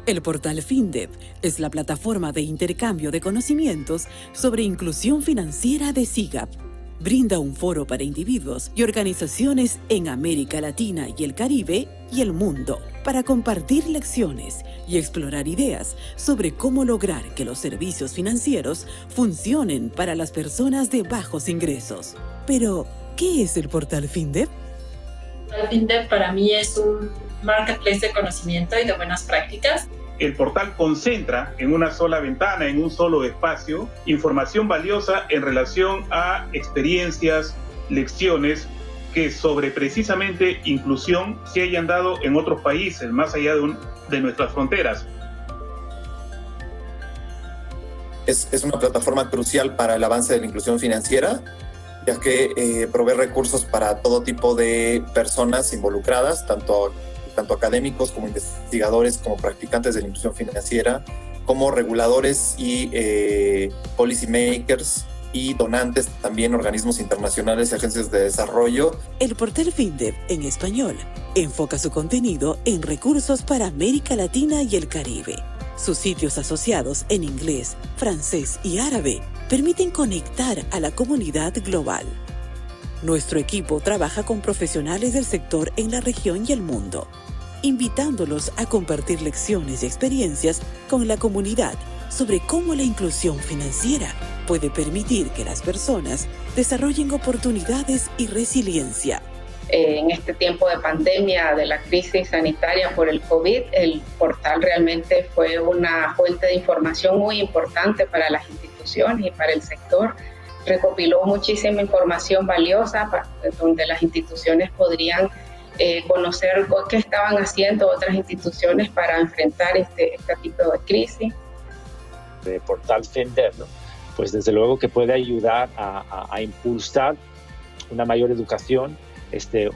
El portal FinDev es la plataforma de intercambio de conocimientos sobre inclusión financiera de SIGAP. Brinda un foro para individuos y organizaciones en América Latina y el Caribe y el mundo para compartir lecciones y explorar ideas sobre cómo lograr que los servicios financieros funcionen para las personas de bajos ingresos. Pero, ¿qué es el portal FinDev? El FinDev para mí es un marketplace de conocimiento y de buenas prácticas. El portal concentra en una sola ventana, en un solo espacio, información valiosa en relación a experiencias, lecciones que sobre precisamente inclusión se hayan dado en otros países, más allá de nuestras fronteras. Es una plataforma crucial para el avance de la inclusión financiera, ya que provee recursos para todo tipo de personas involucradas, tanto académicos como investigadores, como practicantes de la inclusión financiera, como reguladores y policy makers y donantes, también organismos internacionales y agencias de desarrollo. El portal FinDev en español enfoca su contenido en recursos para América Latina y el Caribe. Sus sitios asociados en inglés, francés y árabe permiten conectar a la comunidad global. Nuestro equipo trabaja con profesionales del sector en la región y el mundo, invitándolos a compartir lecciones y experiencias con la comunidad sobre cómo la inclusión financiera puede permitir que las personas desarrollen oportunidades y resiliencia. En este tiempo de pandemia, de la crisis sanitaria por el COVID, el portal realmente fue una fuente de información muy importante para las instituciones y para el sector. Recopiló muchísima información valiosa donde las instituciones podrían conocer qué estaban haciendo otras instituciones para enfrentar este tipo de crisis. De portal FinDev, ¿no? Pues desde luego que puede ayudar a impulsar una mayor educación,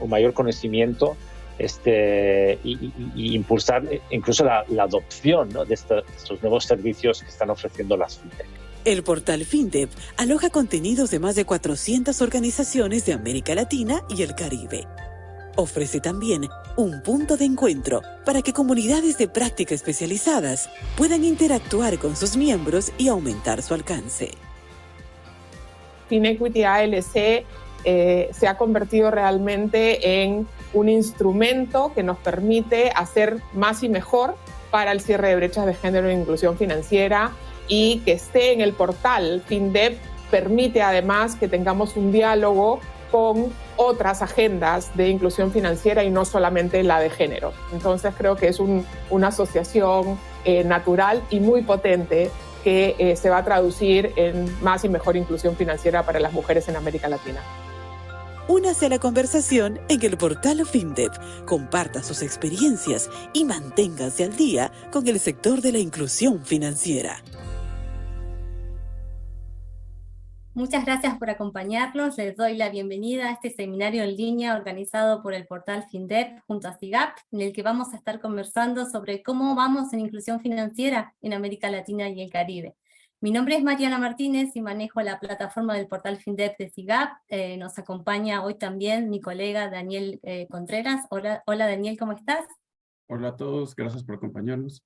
un mayor conocimiento, y impulsar incluso la adopción, ¿no? de estos nuevos servicios que están ofreciendo las FinTech. El portal FinDev aloja contenidos de más de 400 organizaciones de América Latina y el Caribe. Ofrece también un punto de encuentro para que comunidades de práctica especializadas puedan interactuar con sus miembros y aumentar su alcance. FinEquity ALC se ha convertido realmente en un instrumento que nos permite hacer más y mejor para el cierre de brechas de género e inclusión financiera, y que esté en el portal FinDev permite además que tengamos un diálogo con otras agendas de inclusión financiera y no solamente la de género. Entonces creo que es una asociación natural y muy potente que se va a traducir en más y mejor inclusión financiera para las mujeres en América Latina. Únase a la conversación en el portal FinDev, comparta sus experiencias y manténgase al día con el sector de la inclusión financiera. Muchas gracias por acompañarnos. Les doy la bienvenida a este seminario en línea organizado por el portal FinDev junto a SIGAP, en el que vamos a estar conversando sobre cómo vamos en inclusión financiera en América Latina y el Caribe. Mi nombre es Mariana Martínez y manejo la plataforma del portal FinDev de SIGAP. Nos acompaña hoy también mi colega Daniel Contreras. Hola Daniel, ¿cómo estás? Hola a todos, gracias por acompañarnos.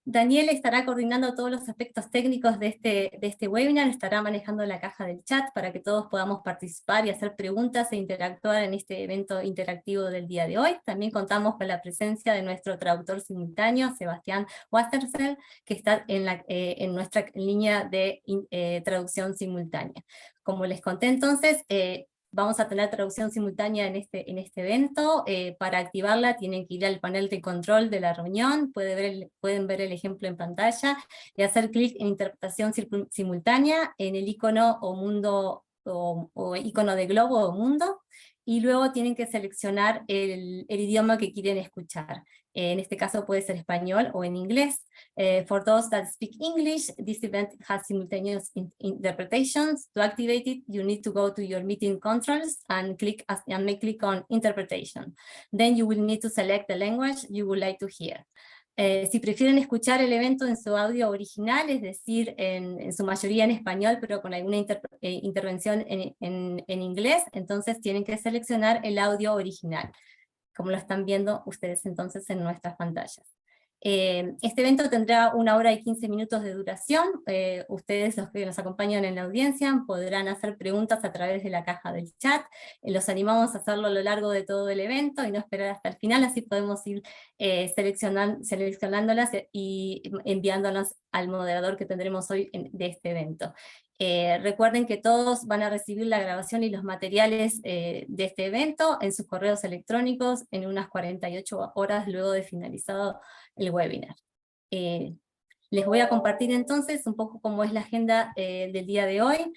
Daniel estará coordinando todos los aspectos técnicos de este webinar, estará manejando la caja del chat para que todos podamos participar y hacer preguntas e interactuar en este evento interactivo del día de hoy. También contamos con la presencia de nuestro traductor simultáneo, Sebastián Wastersel, que está en nuestra línea de traducción simultánea. Como les conté entonces, vamos a tener traducción simultánea en este evento. Para activarla tienen que ir al panel de control de la reunión, pueden ver el ejemplo en pantalla, y hacer clic en interpretación simultánea, en el icono o mundo, o icono de globo o mundo, y luego tienen que seleccionar el idioma que quieren escuchar. En este caso puede ser español o en inglés. For those that speak English, this event has simultaneous interpretations. To activate it, you need to go to your meeting controls and make click on interpretation. Then you will need to select the language you would like to hear. Si prefieren escuchar el evento en su audio original, es decir, en su mayoría en español, pero con alguna intervención en inglés, entonces tienen que seleccionar el audio original, como lo están viendo ustedes entonces en nuestras pantallas. Este evento tendrá 1 hora y 15 minutos de duración. Ustedes, los que nos acompañan en la audiencia, podrán hacer preguntas a través de la caja del chat. Los animamos a hacerlo a lo largo de todo el evento y no esperar hasta el final, así podemos ir seleccionándolas y enviándolas al moderador que tendremos hoy de este evento. Recuerden que todos van a recibir la grabación y los materiales de este evento en sus correos electrónicos en unas 48 horas luego de finalizado el webinar. Les voy a compartir entonces un poco cómo es la agenda del día de hoy.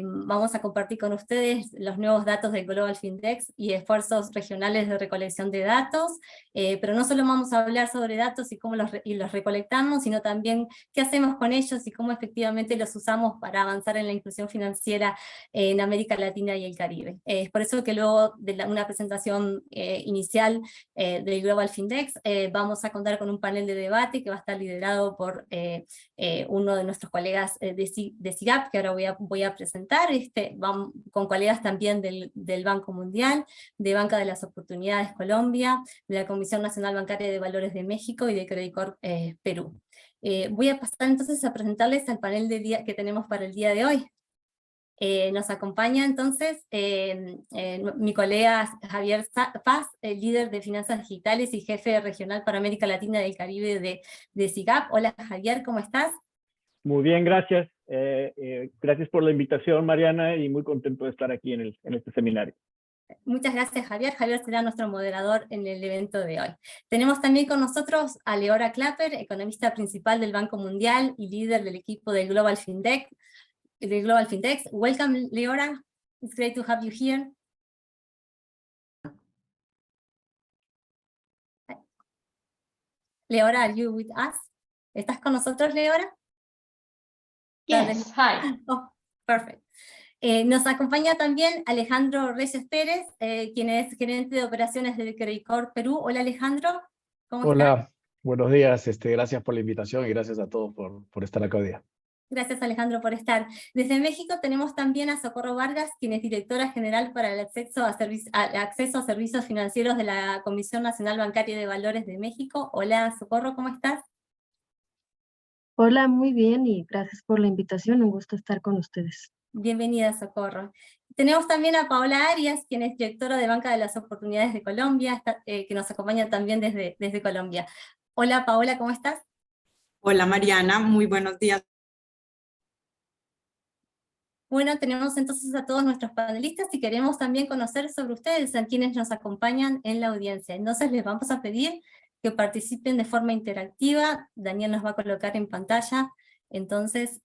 Vamos a compartir con ustedes los nuevos datos del Global Findex y esfuerzos regionales de recolección de datos, pero no solo vamos a hablar sobre datos y cómo los recolectamos, sino también qué hacemos con ellos y cómo efectivamente los usamos para avanzar en la inclusión financiera en América Latina y el Caribe. Es por eso que luego de una presentación inicial del Global Findex vamos a contar con un panel de debate que va a estar liderado por uno de nuestros colegas de SIGAP, que ahora voy a presentar, con colegas también del Banco Mundial, de Banca de las Oportunidades Colombia, de la Comisión Nacional Bancaria de Valores de México y de Credit Corp Perú. Voy a pasar entonces a presentarles al panel que tenemos para el día de hoy. Nos acompaña entonces mi colega Javier Paz, líder de finanzas digitales y jefe regional para América Latina y el Caribe de SIGAP. Hola Javier, ¿cómo estás? Muy bien, gracias. Gracias por la invitación, Mariana, y muy contento de estar aquí en este seminario. Muchas gracias, Javier. Javier será nuestro moderador en el evento de hoy. Tenemos también con nosotros a Leora Clapper, economista principal del Banco Mundial y líder del equipo del Global Findex. Welcome, Leora. It's great to have you here. Leora, are you with us? ¿Estás con nosotros, Leora? Yes, hi. Oh, perfect. Nos acompaña también Alejandro Reyes Pérez, quien es gerente de operaciones de Credit Corp Perú. Hola Alejandro, ¿cómo estás? Hola, buenos días, gracias por la invitación y gracias a todos por estar acá hoy día. Gracias Alejandro por estar. Desde México tenemos también a Socorro Vargas, quien es directora general para el acceso a servicios financieros de la Comisión Nacional Bancaria de Valores de México. Hola Socorro, ¿cómo estás? Hola, muy bien y gracias por la invitación, un gusto estar con ustedes. Bienvenida, Socorro. Tenemos también a Paola Arias, quien es directora de Banca de las Oportunidades de Colombia, que nos acompaña también desde Colombia. Hola Paola, ¿cómo estás? Hola Mariana, muy buenos días. Bueno, tenemos entonces a todos nuestros panelistas y queremos también conocer sobre ustedes, a quienes nos acompañan en la audiencia. Entonces les vamos a pedir que participen de forma interactiva. Daniel nos va a colocar en pantalla. Entonces,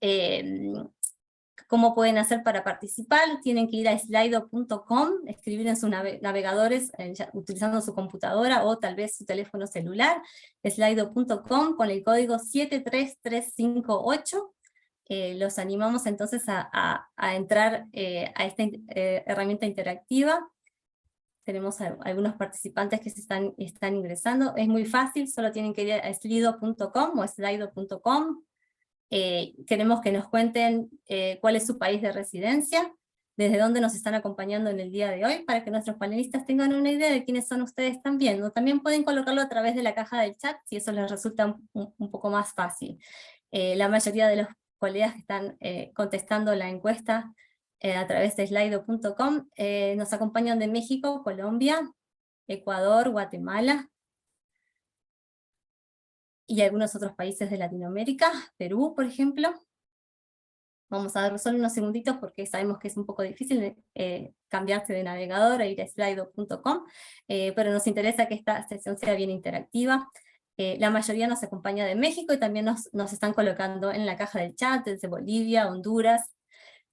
¿cómo pueden hacer para participar? Tienen que ir a slido.com, escribir en sus navegadores utilizando su computadora o tal vez su teléfono celular, slido.com con el código 73358. Los animamos entonces a entrar a esta herramienta interactiva. Tenemos algunos participantes que están ingresando. Es muy fácil, solo tienen que ir a slido.com o slido.com. Queremos que nos cuenten cuál es su país de residencia, desde dónde nos están acompañando en el día de hoy, para que nuestros panelistas tengan una idea de quiénes son ustedes también. ¿No? También pueden colocarlo a través de la caja del chat, si eso les resulta un poco más fácil. La mayoría de los colegas que están contestando la encuesta a través de slido.com nos acompañan de México, Colombia, Ecuador, Guatemala, y algunos otros países de Latinoamérica, Perú, por ejemplo. Vamos a dar solo unos segunditos porque sabemos que es un poco difícil cambiarse de navegador e ir a slido.com, pero nos interesa que esta sesión sea bien interactiva. La mayoría nos acompaña de México y también nos están colocando en la caja del chat desde Bolivia, Honduras.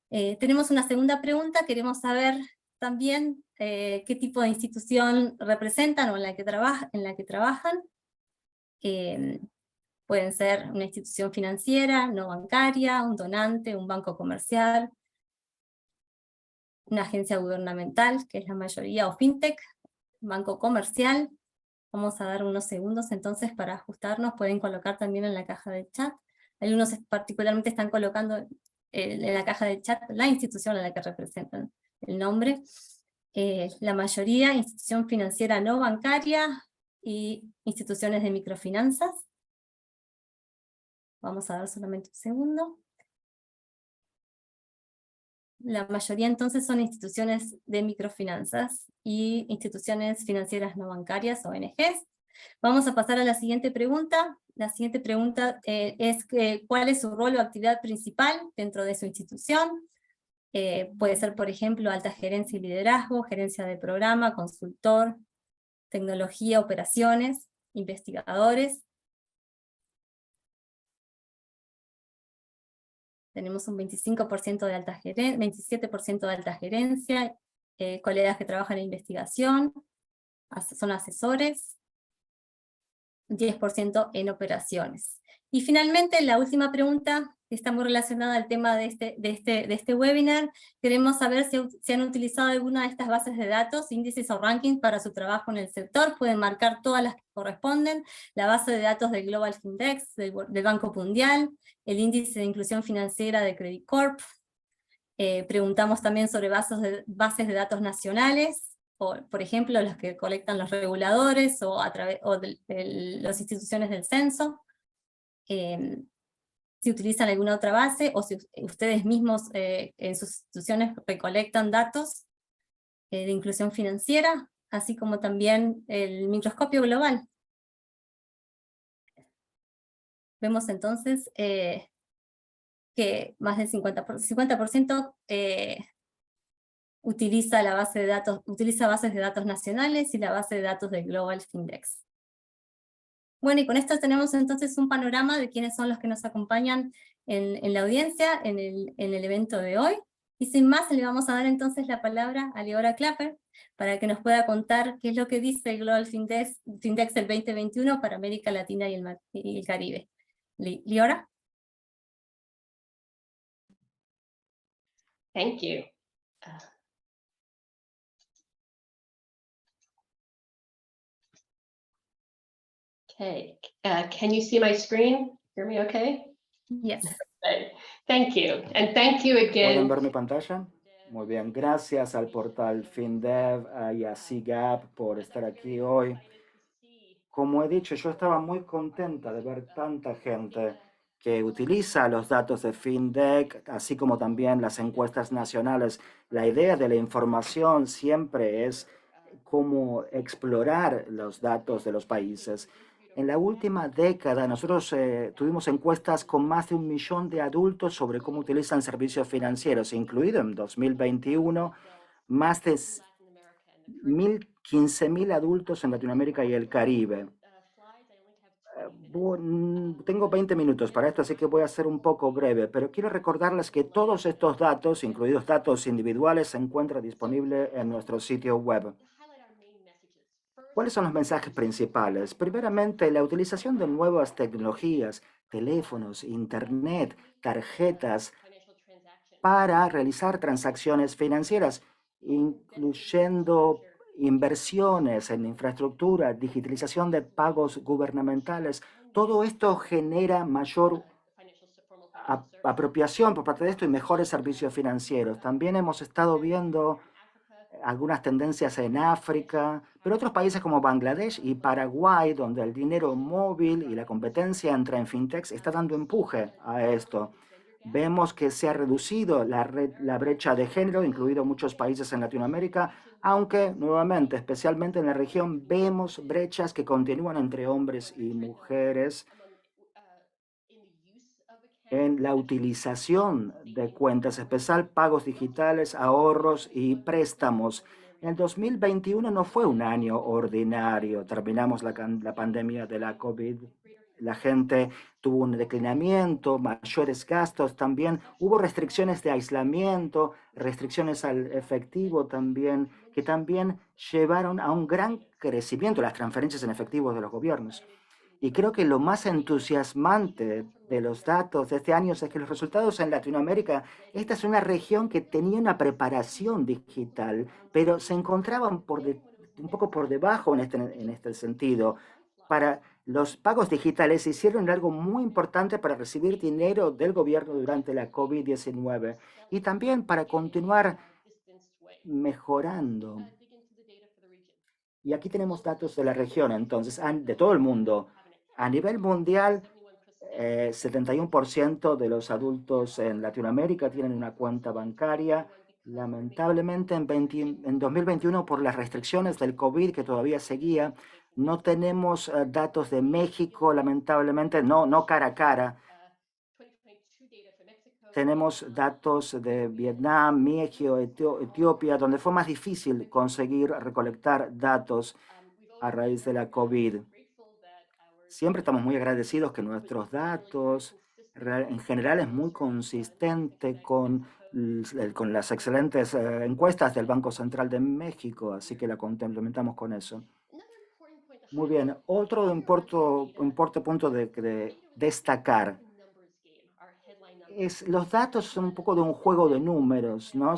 Tenemos una segunda pregunta, queremos saber también qué tipo de institución representan o en la que trabajan. Pueden ser una institución financiera, no bancaria, un donante, un banco comercial, una agencia gubernamental, que es la mayoría, o fintech, banco comercial. Vamos a dar unos segundos entonces para ajustarnos, pueden colocar también en la caja del chat. Algunos particularmente están colocando en la caja del chat la institución a la que representan, el nombre. La mayoría, institución financiera no bancaria, y instituciones de microfinanzas. Vamos a dar solamente un segundo. La mayoría entonces son instituciones de microfinanzas y instituciones financieras no bancarias, ONGs. Vamos a pasar a la siguiente pregunta. La siguiente pregunta es ¿cuál es su rol o actividad principal dentro de su institución? Puede ser, por ejemplo, alta gerencia y liderazgo, gerencia de programa, consultor, tecnología, operaciones, investigadores. Tenemos un 25% de alta gerencia, 27% de alta gerencia, colegas que trabajan en investigación, son asesores, 10% en operaciones. Y finalmente, la última pregunta, que está muy relacionada al tema de este webinar, queremos saber si han utilizado alguna de estas bases de datos, índices o rankings para su trabajo en el sector. Pueden marcar todas las que corresponden, la base de datos del Global Findex, del Banco Mundial, el índice de inclusión financiera de Credit Corp. Preguntamos también sobre bases de datos nacionales, por ejemplo, los que colectan los reguladores o las instituciones del censo. Si utilizan alguna otra base, o si ustedes mismos en sus instituciones recolectan datos de inclusión financiera, así como también el microscopio global. Vemos entonces que más del 50% utiliza bases de datos nacionales y la base de datos del Global Findex. Bueno, y con esto tenemos entonces un panorama de quiénes son los que nos acompañan en la audiencia, en el evento de hoy. Y sin más, le vamos a dar entonces la palabra a Liora Clapper, para que nos pueda contar qué es lo que dice el Global Findex del 2021 para América Latina y el Caribe. Liora. Thank you. Okay, can you see my screen? Hear me okay? Yes. Thank you, and thank you again. ¿Pueden ver mi pantalla? Muy bien, gracias al portal FinDev y a CGAP por estar aquí hoy. Como he dicho, yo estaba muy contenta de ver tanta gente que utiliza los datos de FinDev, así como también las encuestas nacionales. La idea de la información siempre es cómo explorar los datos de los países. En la última década, nosotros tuvimos encuestas con más de 1 millón de adultos sobre cómo utilizan servicios financieros, incluido en 2021, más de 15.000 adultos en Latinoamérica y el Caribe. Tengo 20 minutos para esto, así que voy a ser un poco breve, pero quiero recordarles que todos estos datos, incluidos datos individuales, se encuentran disponibles en nuestro sitio web. ¿Cuáles son los mensajes principales? Primeramente, la utilización de nuevas tecnologías, teléfonos, internet, tarjetas, para realizar transacciones financieras, incluyendo inversiones en infraestructura, digitalización de pagos gubernamentales. Todo esto genera mayor apropiación por parte de esto y mejores servicios financieros. También hemos estado viendo algunas tendencias en África, pero otros países como Bangladesh y Paraguay, donde el dinero móvil y la competencia entre fintechs está dando empuje a esto. Vemos que se ha reducido la brecha de género, incluido muchos países en Latinoamérica, aunque nuevamente, especialmente en la región, vemos brechas que continúan entre hombres y mujeres en la utilización de cuentas, especial pagos digitales, ahorros y préstamos. El 2021 no fue un año ordinario. Terminamos la pandemia de la COVID. La gente tuvo un declinamiento, mayores gastos también. Hubo restricciones de aislamiento, restricciones al efectivo también, que también llevaron a un gran crecimiento de las transferencias en efectivo de los gobiernos. Y creo que lo más entusiasmante de los datos de este año es que los resultados en Latinoamérica, esta es una región que tenía una preparación digital, pero se encontraban un poco por debajo en este sentido. Para los pagos digitales hicieron algo muy importante para recibir dinero del gobierno durante la COVID-19 y también para continuar mejorando. Y aquí tenemos datos de la región, entonces, de todo el mundo. A nivel mundial, 71% de los adultos en Latinoamérica tienen una cuenta bancaria. Lamentablemente, en 2021, por las restricciones del COVID que todavía seguía, no tenemos datos de México, lamentablemente, no cara a cara. Tenemos datos de Vietnam, México, Etiopía, donde fue más difícil conseguir recolectar datos a raíz de la COVID. Siempre estamos muy agradecidos que nuestros datos en general es muy consistente con las excelentes encuestas del Banco Central de México, así que la complementamos con eso. Muy bien, otro importante punto de destacar es los datos son un poco de un juego de números, ¿no?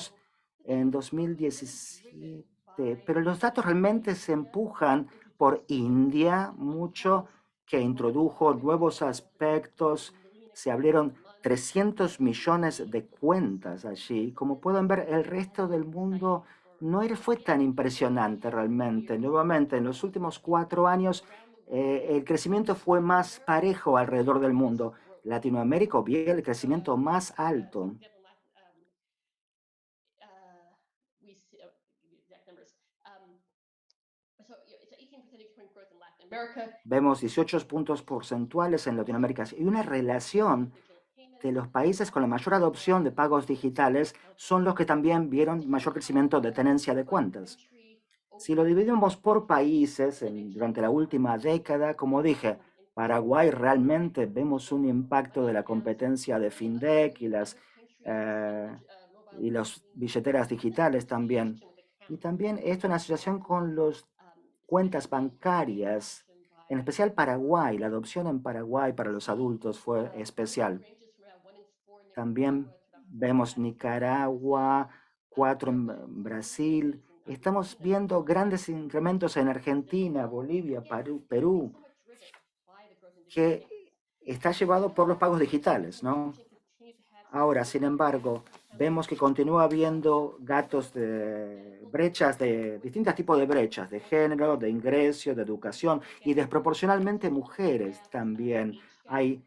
En 2017, pero los datos realmente se empujan por India mucho, que introdujo nuevos aspectos, se abrieron 300 millones de cuentas allí. Como pueden ver, el resto del mundo no fue tan impresionante realmente. Nuevamente, en los últimos 4 años, el crecimiento fue más parejo alrededor del mundo. Latinoamérica vio el crecimiento más alto. Vemos 18 puntos porcentuales en Latinoamérica y una relación de los países con la mayor adopción de pagos digitales son los que también vieron mayor crecimiento de tenencia de cuentas. Si lo dividimos por países durante la última década, como dije, Paraguay realmente vemos un impacto de la competencia de FinTech y las billeteras digitales también. Y también esto en asociación con las cuentas bancarias, en especial Paraguay. La adopción en Paraguay para los adultos fue especial. También vemos Nicaragua, 4 en Brasil. Estamos viendo grandes incrementos en Argentina, Bolivia, Perú, que está llevado por los pagos digitales, ¿no? Ahora, sin embargo, vemos que continúa habiendo datos de brechas, de distintos tipos de brechas, de género, de ingreso, de educación y desproporcionalmente mujeres también. Hay,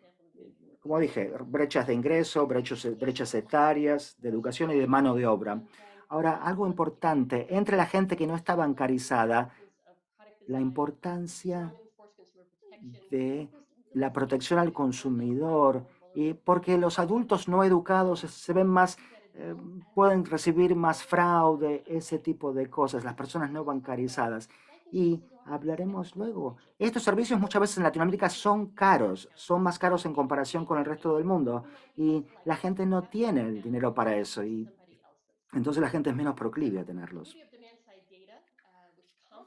como dije, brechas de ingreso, brechas etarias, de educación y de mano de obra. Ahora, algo importante, entre la gente que no está bancarizada, la importancia de la protección al consumidor, y porque los adultos no educados se ven más, pueden recibir más fraude, ese tipo de cosas, las personas no bancarizadas. Y hablaremos luego. Estos servicios muchas veces en Latinoamérica son caros, son más caros en comparación con el resto del mundo, y la gente no tiene el dinero para eso, y entonces la gente es menos proclive a tenerlos.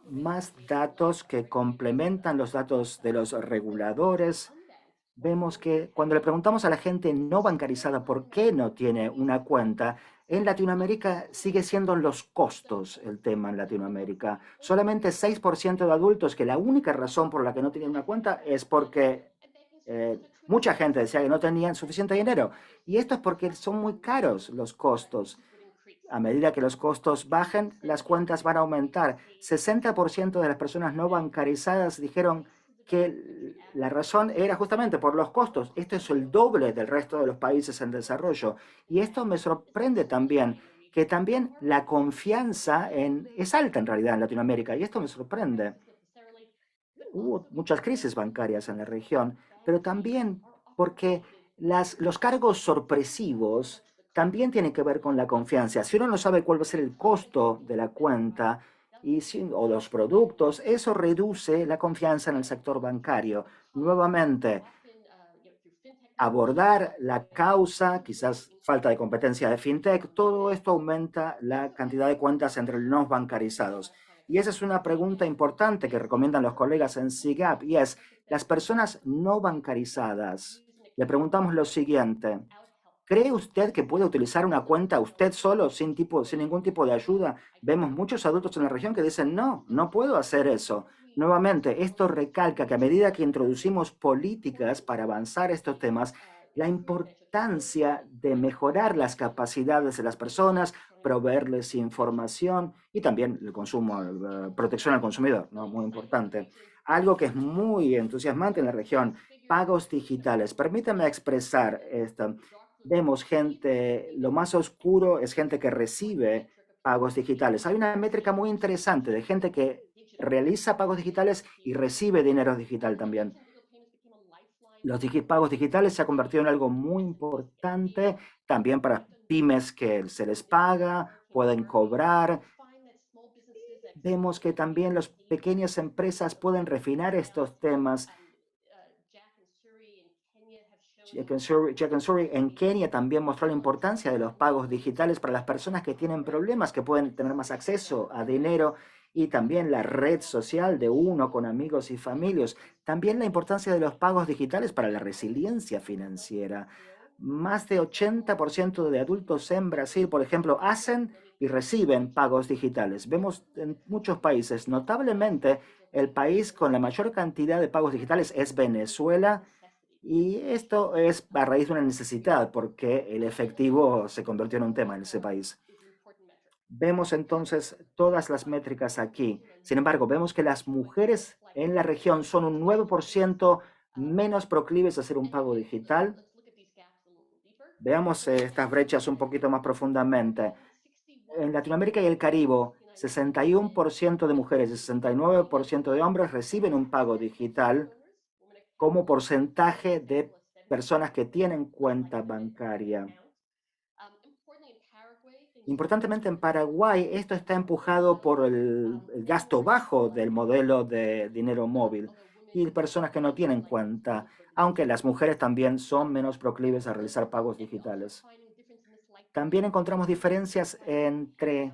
Más datos que complementan los datos de los reguladores. Vemos que cuando le preguntamos a la gente no bancarizada por qué no tiene una cuenta, en Latinoamérica sigue siendo los costos el tema en Latinoamérica. Solamente 6% de adultos que la única razón por la que no tenían una cuenta es porque mucha gente decía que no tenían suficiente dinero. Y esto es porque son muy caros los costos. A medida que los costos bajen, las cuentas van a aumentar. 60% de las personas no bancarizadas dijeron que la razón era justamente por los costos. Esto es el doble del resto de los países en desarrollo. Y esto me sorprende también, que también la confianza es alta en realidad en Latinoamérica. Y esto me sorprende. Hubo muchas crisis bancarias en la región, pero también porque los cargos sorpresivos también tiene que ver con la confianza. Si uno no sabe cuál va a ser el costo de la cuenta o los productos, eso reduce la confianza en el sector bancario. Nuevamente, abordar la causa, quizás falta de competencia de FinTech, todo esto aumenta la cantidad de cuentas entre los no bancarizados. Y esa es una pregunta importante que recomiendan los colegas en SIGAP, y es, las personas no bancarizadas, le preguntamos lo siguiente: ¿cree usted que puede utilizar una cuenta usted solo, sin ningún tipo de ayuda? Vemos muchos adultos en la región que dicen, no puedo hacer eso. Nuevamente, esto recalca que a medida que introducimos políticas para avanzar estos temas, la importancia de mejorar las capacidades de las personas, proveerles información y también el consumo, protección al consumidor, ¿no? Muy importante. Algo que es muy entusiasmante en la región, pagos digitales. Permítame expresar esto. Vemos gente, lo más oscuro es gente que recibe pagos digitales. Hay una métrica muy interesante de gente que realiza pagos digitales y recibe dinero digital también. Los pagos digitales se han convertido en algo muy importante también para pymes que se les paga, pueden cobrar. Vemos que también las pequeñas empresas pueden refinar estos temas. Jack Suri en Kenia también mostró la importancia de los pagos digitales para las personas que tienen problemas, que pueden tener más acceso a dinero, y también la red social de uno con amigos y familias. También la importancia de los pagos digitales para la resiliencia financiera. Más de 80% de adultos en Brasil, por ejemplo, hacen y reciben pagos digitales. Vemos en muchos países, notablemente el país con la mayor cantidad de pagos digitales es Venezuela, y esto es a raíz de una necesidad porque el efectivo se convirtió en un tema en ese país. Vemos entonces todas las métricas aquí. Sin embargo, vemos que las mujeres en la región son un 9% menos proclives a hacer un pago digital. Veamos estas brechas un poquito más profundamente. En Latinoamérica y el Caribe, 61% de mujeres y 69% de hombres reciben un pago digital como porcentaje de personas que tienen cuenta bancaria. Importantemente, en Paraguay, esto está empujado por el gasto bajo del modelo de dinero móvil y personas que no tienen cuenta, aunque las mujeres también son menos proclives a realizar pagos digitales. También encontramos diferencias entre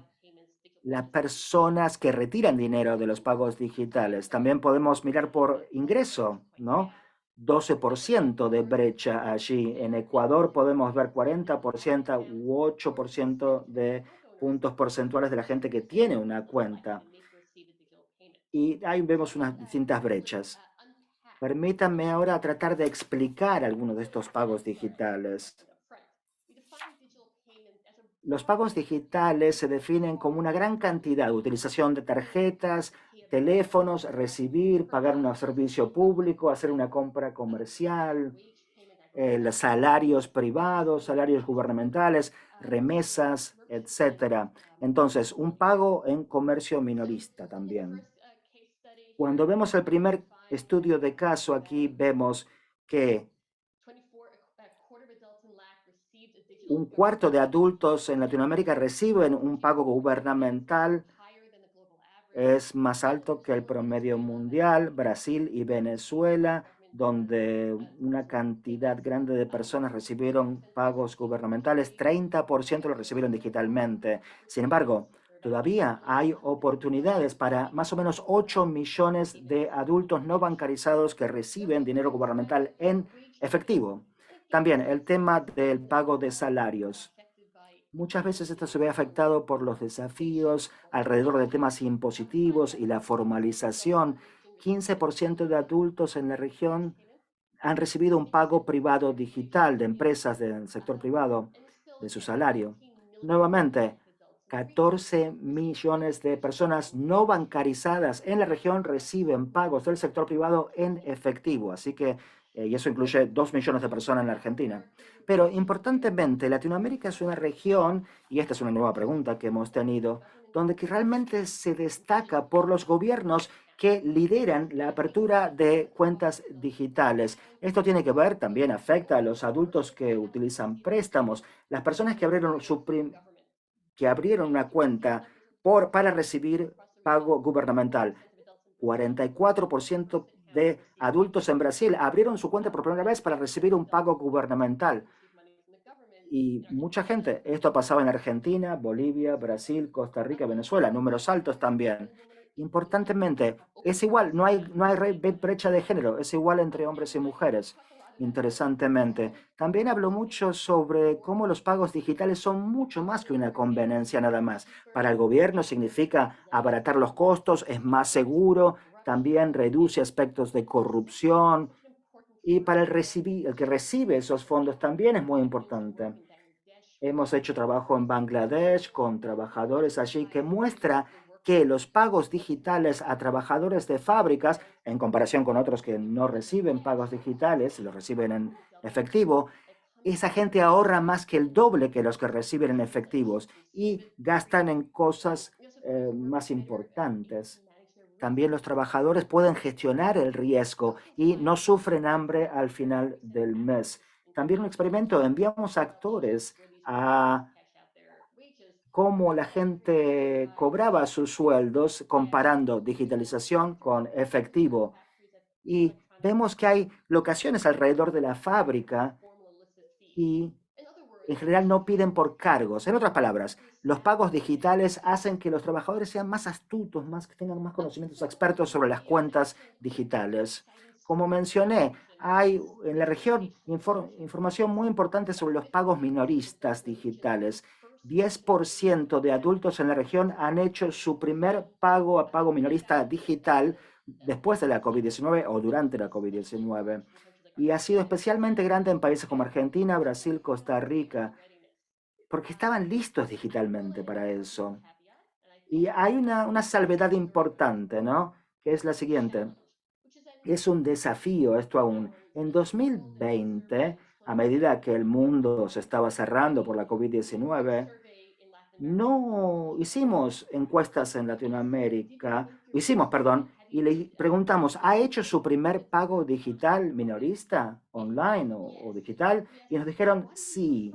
las personas que retiran dinero de los pagos digitales. También podemos mirar por ingreso, ¿no? 12% de brecha allí. En Ecuador podemos ver 40% u 8% de puntos porcentuales de la gente que tiene una cuenta. Y ahí vemos unas distintas brechas. Permítanme ahora tratar de explicar algunos de estos pagos digitales. Los pagos digitales se definen como una gran cantidad de utilización de tarjetas, teléfonos, recibir, pagar un servicio público, hacer una compra comercial, salarios privados, salarios gubernamentales, remesas, etc. Entonces, un pago en comercio minorista también. Cuando vemos el primer estudio de caso aquí, vemos que un cuarto de adultos en Latinoamérica reciben un pago gubernamental. Es más alto que el promedio mundial. Brasil y Venezuela, donde una cantidad grande de personas recibieron pagos gubernamentales, 30% lo recibieron digitalmente. Sin embargo, todavía hay oportunidades para más o menos 8 millones de adultos no bancarizados que reciben dinero gubernamental en efectivo. También el tema del pago de salarios. Muchas veces esto se ve afectado por los desafíos alrededor de temas impositivos y la formalización. 15% de adultos en la región han recibido un pago privado digital de empresas del sector privado de su salario. Nuevamente, 14 millones de personas no bancarizadas en la región reciben pagos del sector privado en efectivo. Así que y eso incluye 2 millones de personas en la Argentina. Pero importantemente, Latinoamérica es una región, y esta es una nueva pregunta que hemos tenido, donde que realmente se destaca por los gobiernos que lideran la apertura de cuentas digitales. Esto tiene que ver, también afecta a los adultos que utilizan préstamos, las personas que abrieron una cuenta para recibir pago gubernamental. 44% de adultos en Brasil abrieron su cuenta por primera vez para recibir un pago gubernamental. Y mucha gente, esto pasaba en Argentina, Bolivia, Brasil, Costa Rica, Venezuela, números altos también. Importantemente, es igual, no hay brecha de género, es igual entre hombres y mujeres. Interesantemente, también habló mucho sobre cómo los pagos digitales son mucho más que una conveniencia nada más. Para el gobierno significa abaratar los costos, es más seguro, también reduce aspectos de corrupción, y para el que recibe esos fondos también es muy importante. Hemos hecho trabajo en Bangladesh con trabajadores allí que muestra que los pagos digitales a trabajadores de fábricas, en comparación con otros que no reciben pagos digitales, los reciben en efectivo, esa gente ahorra más que el doble que los que reciben en efectivos y gastan en cosas más importantes. También los trabajadores pueden gestionar el riesgo y no sufren hambre al final del mes. También un experimento, enviamos actores a cómo la gente cobraba sus sueldos comparando digitalización con efectivo. Y vemos que hay locaciones alrededor de la fábrica y en general no piden por cargos. En otras palabras, los pagos digitales hacen que los trabajadores sean más astutos, que tengan más conocimientos expertos sobre las cuentas digitales. Como mencioné, hay en la región información muy importante sobre los pagos minoristas digitales. 10% de adultos en la región han hecho su primer pago minorista digital después de la COVID-19 o durante la COVID-19. Y ha sido especialmente grande en países como Argentina, Brasil, Costa Rica, porque estaban listos digitalmente para eso. Y hay una salvedad importante, ¿no? Que es la siguiente. Es un desafío esto aún. En 2020, a medida que el mundo se estaba cerrando por la COVID-19, no hicimos encuestas en Latinoamérica, y le preguntamos, ¿ha hecho su primer pago digital minorista, online o digital? Y nos dijeron sí.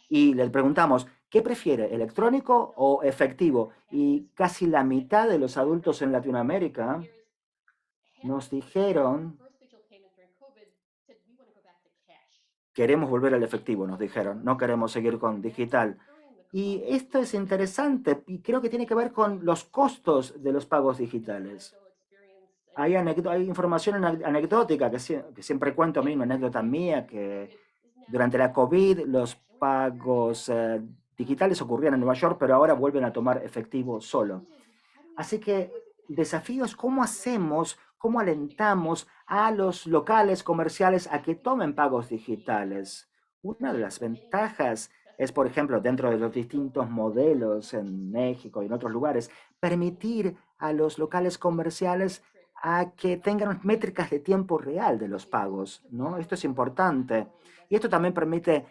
Y le preguntamos, ¿qué prefiere, electrónico o efectivo? Y casi la mitad de los adultos en Latinoamérica nos dijeron, queremos volver al efectivo, nos dijeron, no queremos seguir con digital. Y esto es interesante y creo que tiene que ver con los costos de los pagos digitales. Hay información anecdótica que siempre cuento a mí, una anécdota mía, que durante la COVID los pagos digitales ocurrían en Nueva York, pero ahora vuelven a tomar efectivo solo. Así que el desafío es cómo alentamos a los locales comerciales a que tomen pagos digitales. Una de las ventajas es, por ejemplo, dentro de los distintos modelos en México y en otros lugares, permitir a los locales comerciales a que tengan métricas de tiempo real de los pagos, ¿no? Esto es importante. Y esto también permite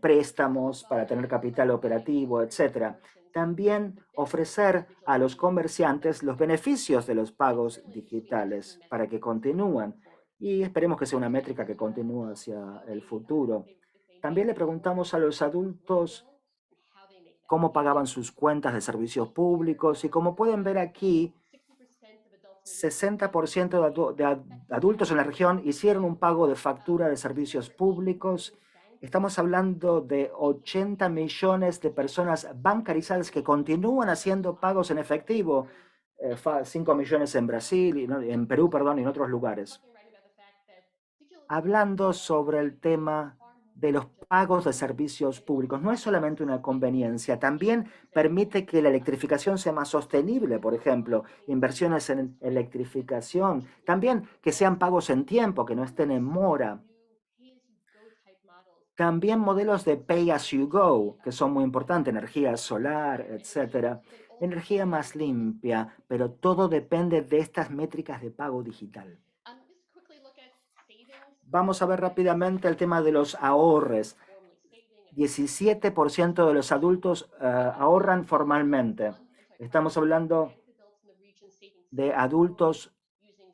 préstamos para tener capital operativo, etc. También ofrecer a los comerciantes los beneficios de los pagos digitales para que continúen. Y esperemos que sea una métrica que continúe hacia el futuro. También le preguntamos a los adultos cómo pagaban sus cuentas de servicios públicos y como pueden ver aquí, 60% de adultos en la región hicieron un pago de factura de servicios públicos. Estamos hablando de 80 millones de personas bancarizadas que continúan haciendo pagos en efectivo, 5 millones en Brasil, en Perú, y en otros lugares. Hablando sobre el tema de los pagos de servicios públicos. No es solamente una conveniencia, también permite que la electrificación sea más sostenible, por ejemplo, inversiones en electrificación, también que sean pagos en tiempo, que no estén en mora. También modelos de pay as you go, que son muy importantes, energía solar, etcétera. Energía más limpia, pero todo depende de estas métricas de pago digital. Vamos a ver rápidamente el tema de los ahorros. 17% de los adultos ahorran formalmente. Estamos hablando de adultos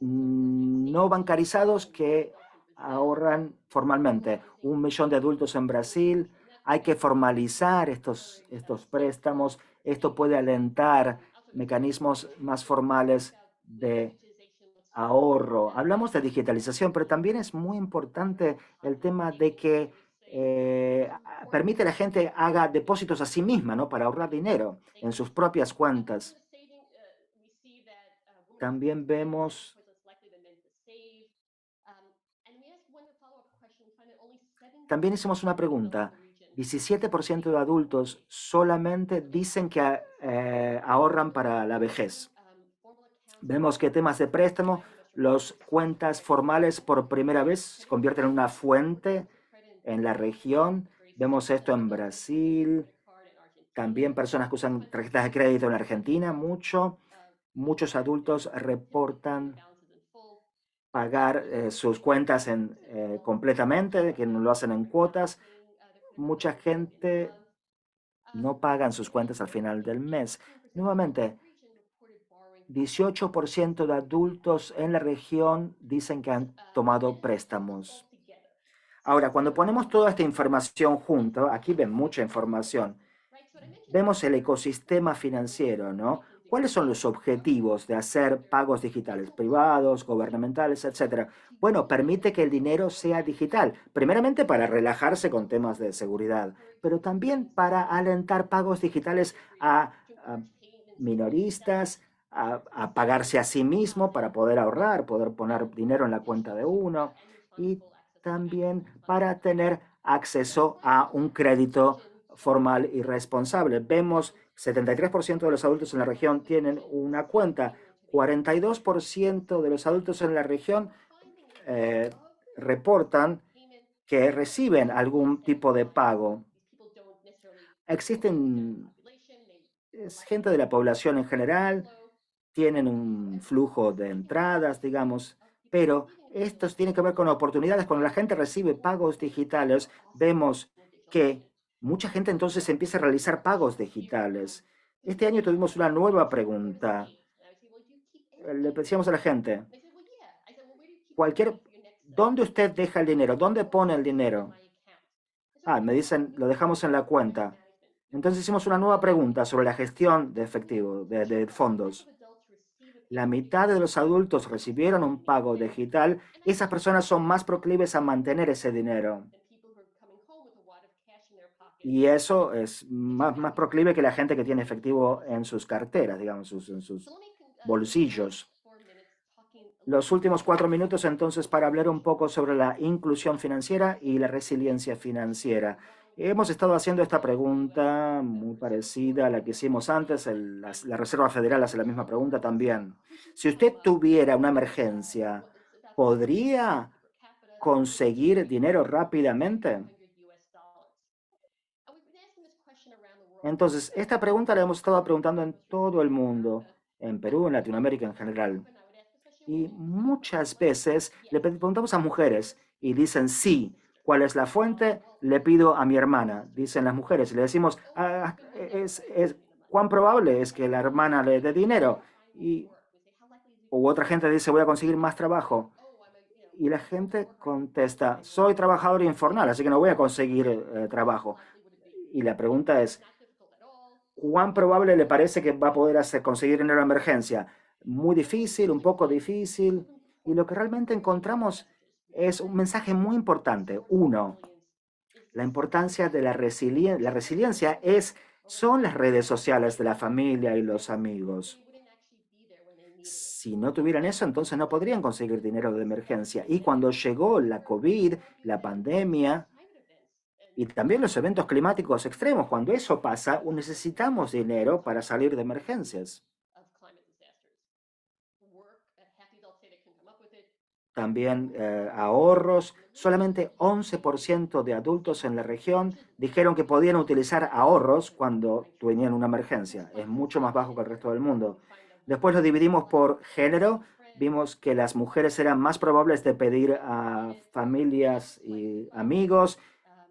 no bancarizados que ahorran formalmente. 1 millón de adultos en Brasil. Hay que formalizar estos préstamos. Esto puede alentar mecanismos más formales de ahorro. Hablamos de digitalización, pero también es muy importante el tema de que permite a la gente haga depósitos a sí misma, ¿no? Para ahorrar dinero en sus propias cuentas. También vemos También hicimos una pregunta. 17% de adultos solamente dicen que ahorran para la vejez. Vemos que temas de préstamo, las cuentas formales por primera vez se convierten en una fuente en la región. Vemos esto en Brasil, También personas que usan tarjetas de crédito en Argentina, muchos adultos reportan pagar sus cuentas completamente, que no lo hacen en cuotas. Mucha gente no pagan sus cuentas al final del mes. Nuevamente, 18% de adultos en la región dicen que han tomado préstamos. Ahora, cuando ponemos toda esta información junto, aquí ven mucha información, vemos el ecosistema financiero, ¿no? ¿Cuáles son los objetivos de hacer pagos digitales, privados, gubernamentales, etcétera? Bueno, permite que el dinero sea digital, primeramente para relajarse con temas de seguridad, pero también para alentar pagos digitales a minoristas, a pagarse a sí mismo para poder ahorrar, poder poner dinero en la cuenta de uno y también para tener acceso a un crédito formal y responsable. Vemos 73% de los adultos en la región tienen una cuenta, 42% de los adultos en la región reportan que reciben algún tipo de pago. Existen gente de la población en general, tienen un flujo de entradas, digamos, pero estos tienen que ver con oportunidades. Cuando la gente recibe pagos digitales, vemos que mucha gente entonces empieza a realizar pagos digitales. Este año tuvimos una nueva pregunta. Le decíamos a la gente, ¿dónde usted deja el dinero? ¿Dónde pone el dinero? Me dicen, lo dejamos en la cuenta. Entonces hicimos una nueva pregunta sobre la gestión de efectivo, de fondos. La mitad de los adultos recibieron un pago digital. Esas personas son más proclives a mantener ese dinero. Y eso es más proclive que la gente que tiene efectivo en sus carteras, digamos, en sus bolsillos. Los últimos 4 minutos entonces para hablar un poco sobre la inclusión financiera y la resiliencia financiera. Hemos estado haciendo esta pregunta muy parecida a la que hicimos antes. La Reserva Federal hace la misma pregunta también. Si usted tuviera una emergencia, ¿podría conseguir dinero rápidamente? Entonces, esta pregunta la hemos estado preguntando en todo el mundo, en Perú, en Latinoamérica en general. Y muchas veces le preguntamos a mujeres y dicen sí. ¿Cuál es la fuente? Le pido a mi hermana, dicen las mujeres. Y le decimos, ¿cuán probable es que la hermana le dé dinero? O otra gente dice, voy a conseguir más trabajo. Y la gente contesta, soy trabajador informal, así que no voy a conseguir trabajo. Y la pregunta es, ¿cuán probable le parece que va a poder conseguir dinero de emergencia? Muy difícil, un poco difícil. Y lo que realmente encontramos es un mensaje muy importante. Uno, la importancia de la resiliencia son las redes sociales de la familia y los amigos. Si no tuvieran eso, entonces no podrían conseguir dinero de emergencia. Y cuando llegó la COVID, la pandemia y también los eventos climáticos extremos, cuando eso pasa, necesitamos dinero para salir de emergencias. También ahorros. Solamente 11% de adultos en la región dijeron que podían utilizar ahorros cuando tenían una emergencia. Es mucho más bajo que el resto del mundo. Después lo dividimos por género. Vimos que las mujeres eran más probables de pedir a familias y amigos,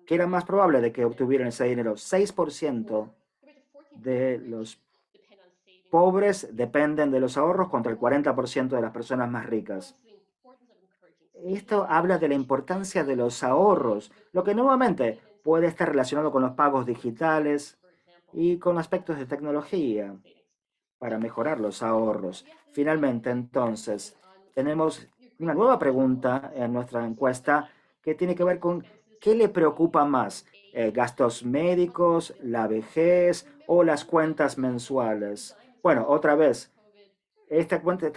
que era más probable de que obtuvieran ese dinero. 6% de los pobres dependen de los ahorros contra el 40% de las personas más ricas. Esto habla de la importancia de los ahorros, lo que nuevamente puede estar relacionado con los pagos digitales y con aspectos de tecnología para mejorar los ahorros. Finalmente, entonces, tenemos una nueva pregunta en nuestra encuesta que tiene que ver con qué le preocupa más, gastos médicos, la vejez o las cuentas mensuales. Bueno, otra vez, esta pregunta,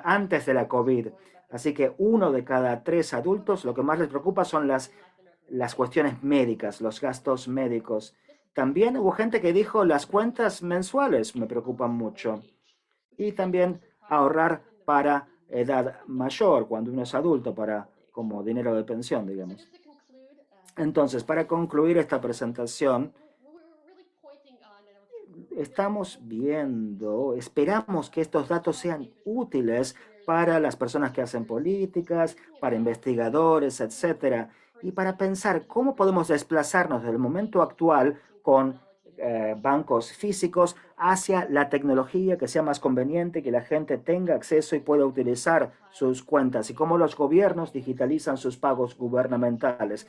antes de la COVID. Así que 1 de cada 3 adultos, lo que más les preocupa son las cuestiones médicas, los gastos médicos. También hubo gente que dijo las cuentas mensuales me preocupan mucho. Y también ahorrar para edad mayor, cuando uno es adulto, como dinero de pensión, digamos. Entonces, para concluir esta presentación, estamos viendo, esperamos que estos datos sean útiles para las personas que hacen políticas, para investigadores, etcétera, y para pensar cómo podemos desplazarnos del momento actual con bancos físicos hacia la tecnología que sea más conveniente, que la gente tenga acceso y pueda utilizar sus cuentas, y cómo los gobiernos digitalizan sus pagos gubernamentales,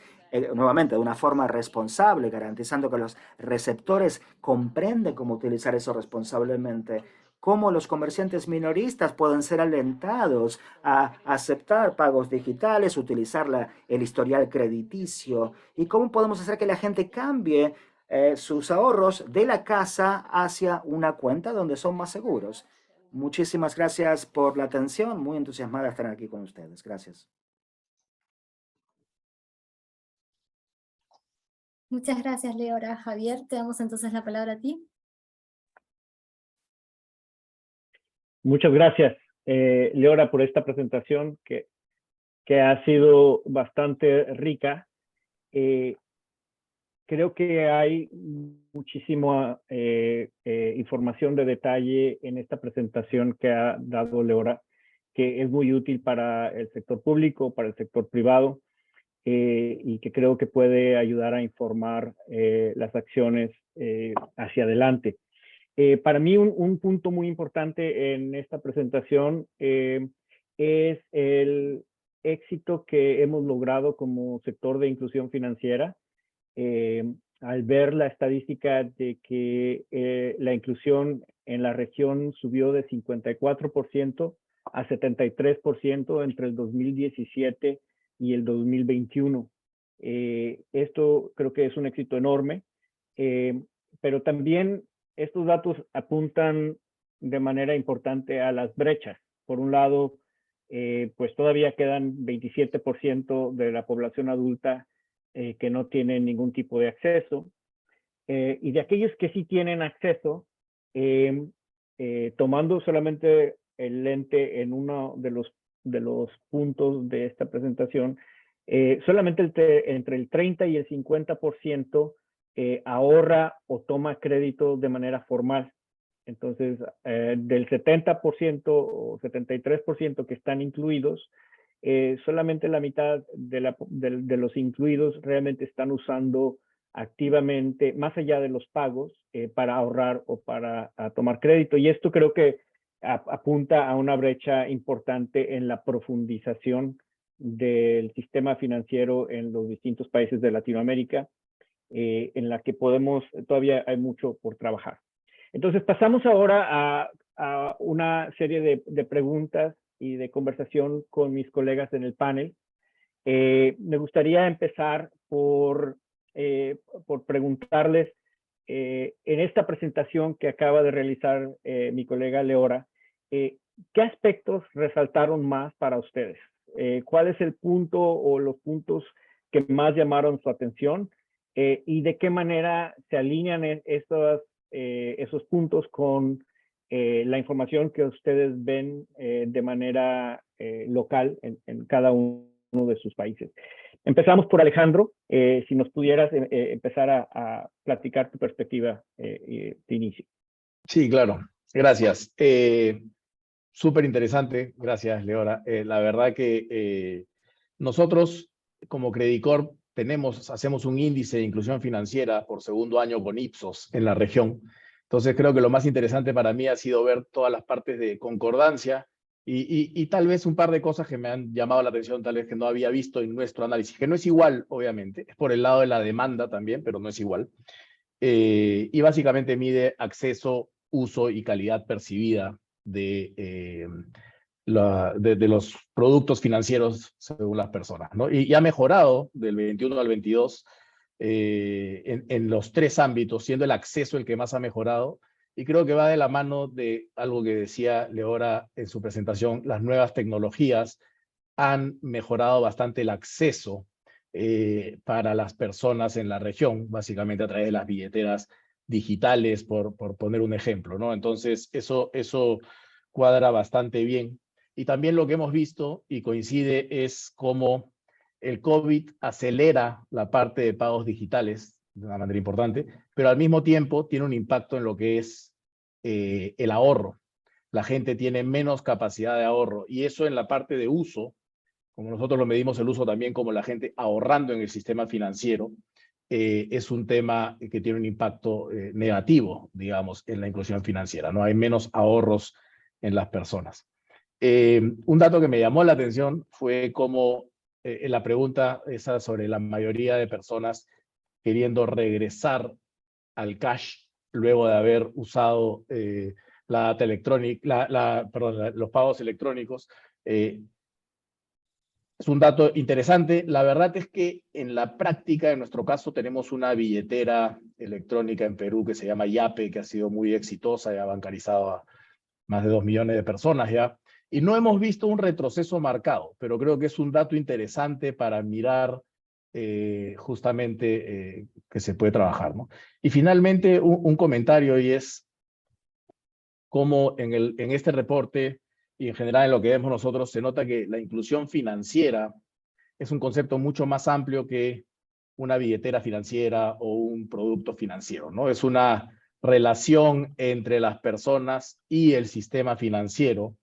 nuevamente de una forma responsable, garantizando que los receptores comprenden cómo utilizar eso responsablemente, cómo los comerciantes minoristas pueden ser alentados a aceptar pagos digitales, utilizar el historial crediticio, y cómo podemos hacer que la gente cambie sus ahorros de la casa hacia una cuenta donde son más seguros. Muchísimas gracias por la atención. Muy entusiasmada de estar aquí con ustedes. Gracias. Muchas gracias, Leora. Javier, te damos entonces la palabra a ti. Muchas gracias, Leora, por esta presentación que ha sido bastante rica. Creo que hay muchísima información de detalle en esta presentación que ha dado Leora, que es muy útil para el sector público, para el sector privado, y que creo que puede ayudar a informar las acciones hacia adelante. Para mí un punto muy importante en esta presentación es el éxito que hemos logrado como sector de inclusión financiera. Al ver la estadística de que la inclusión en la región subió de 54% a 73% entre el 2017 y el 2021. Esto creo que es un éxito enorme, pero también estos datos apuntan de manera importante a las brechas. Por un lado, pues todavía quedan 27% de la población adulta que no tienen ningún tipo de acceso, y de aquellos que sí tienen acceso, tomando solamente el lente en uno de los puntos de esta presentación, solamente entre el 30 y el 50% ahorra o toma crédito de manera formal. Entonces, del 70% o 73% que están incluidos, solamente la mitad de los incluidos realmente están usando activamente, más allá de los pagos, para ahorrar o para tomar crédito. Y esto creo que apunta a una brecha importante en la profundización del sistema financiero en los distintos países de Latinoamérica, en la que todavía hay mucho por trabajar. Entonces pasamos ahora a una serie de preguntas y de conversación con mis colegas en el panel. Me gustaría empezar por preguntarles, en esta presentación que acaba de realizar mi colega Leora, ¿qué aspectos resaltaron más para ustedes? ¿Cuál es el punto o los puntos que más llamaron su atención? ¿Y de qué manera se alinean esos puntos con la información que ustedes ven de manera local en cada uno de sus países? Empezamos por Alejandro. Si nos pudieras empezar a platicar tu perspectiva de inicio. Sí, claro. Gracias. Súper interesante. Gracias, Leora. La verdad que nosotros, como Credit Corp, hacemos un índice de inclusión financiera por segundo año con Ipsos en la región. Entonces creo que lo más interesante para mí ha sido ver todas las partes de concordancia y tal vez un par de cosas que me han llamado la atención, tal vez que no había visto en nuestro análisis, que no es igual, obviamente, es por el lado de la demanda también, pero no es igual. Y básicamente mide acceso, uso y calidad percibida de los productos financieros según las personas, ¿no? Y ha mejorado del 21 al 22 en los tres ámbitos, siendo el acceso el que más ha mejorado. Y creo que va de la mano de algo que decía Leora en su presentación: las nuevas tecnologías han mejorado bastante el acceso para las personas en la región, básicamente a través de las billeteras digitales, por poner un ejemplo, ¿no? Entonces, eso cuadra bastante bien. Y también lo que hemos visto, y coincide, es cómo el COVID acelera la parte de pagos digitales de una manera importante, pero al mismo tiempo tiene un impacto en lo que es el ahorro. La gente tiene menos capacidad de ahorro y eso en la parte de uso, como nosotros lo medimos el uso también como la gente ahorrando en el sistema financiero, es un tema que tiene un impacto negativo, digamos, en la inclusión financiera. No hay menos ahorros en las personas. Un dato que me llamó la atención fue cómo la pregunta esa sobre la mayoría de personas queriendo regresar al cash luego de haber usado la data electrónica, los pagos electrónicos. Es un dato interesante. La verdad es que en la práctica, en nuestro caso, tenemos una billetera electrónica en Perú que se llama Yape, que ha sido muy exitosa y ha bancarizado a más de 2 millones de personas ya. Y no hemos visto un retroceso marcado, pero creo que es un dato interesante para mirar justamente que se puede trabajar, ¿no? Y finalmente, un comentario, y es cómo en este reporte y en general en lo que vemos nosotros, se nota que la inclusión financiera es un concepto mucho más amplio que una billetera financiera o un producto financiero, ¿no? Es una relación entre las personas y el sistema financiero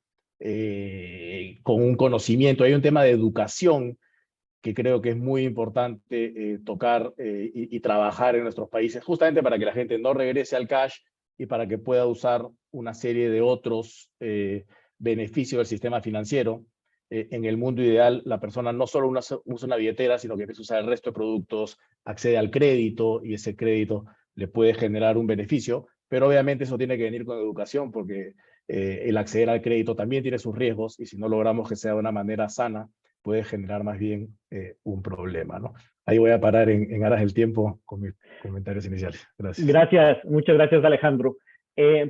con un conocimiento. Hay un tema de educación que creo que es muy importante tocar y trabajar en nuestros países, justamente para que la gente no regrese al cash y para que pueda usar una serie de otros beneficios del sistema financiero. En el mundo ideal, la persona no solo usa una billetera, sino que empieza a usar el resto de productos, accede al crédito y ese crédito le puede generar un beneficio, pero obviamente eso tiene que venir con educación porque el acceder al crédito también tiene sus riesgos y si no logramos que sea de una manera sana, puede generar más bien un problema, ¿no? Ahí voy a parar en aras del tiempo con mis comentarios iniciales. Gracias. Gracias, muchas gracias, Alejandro.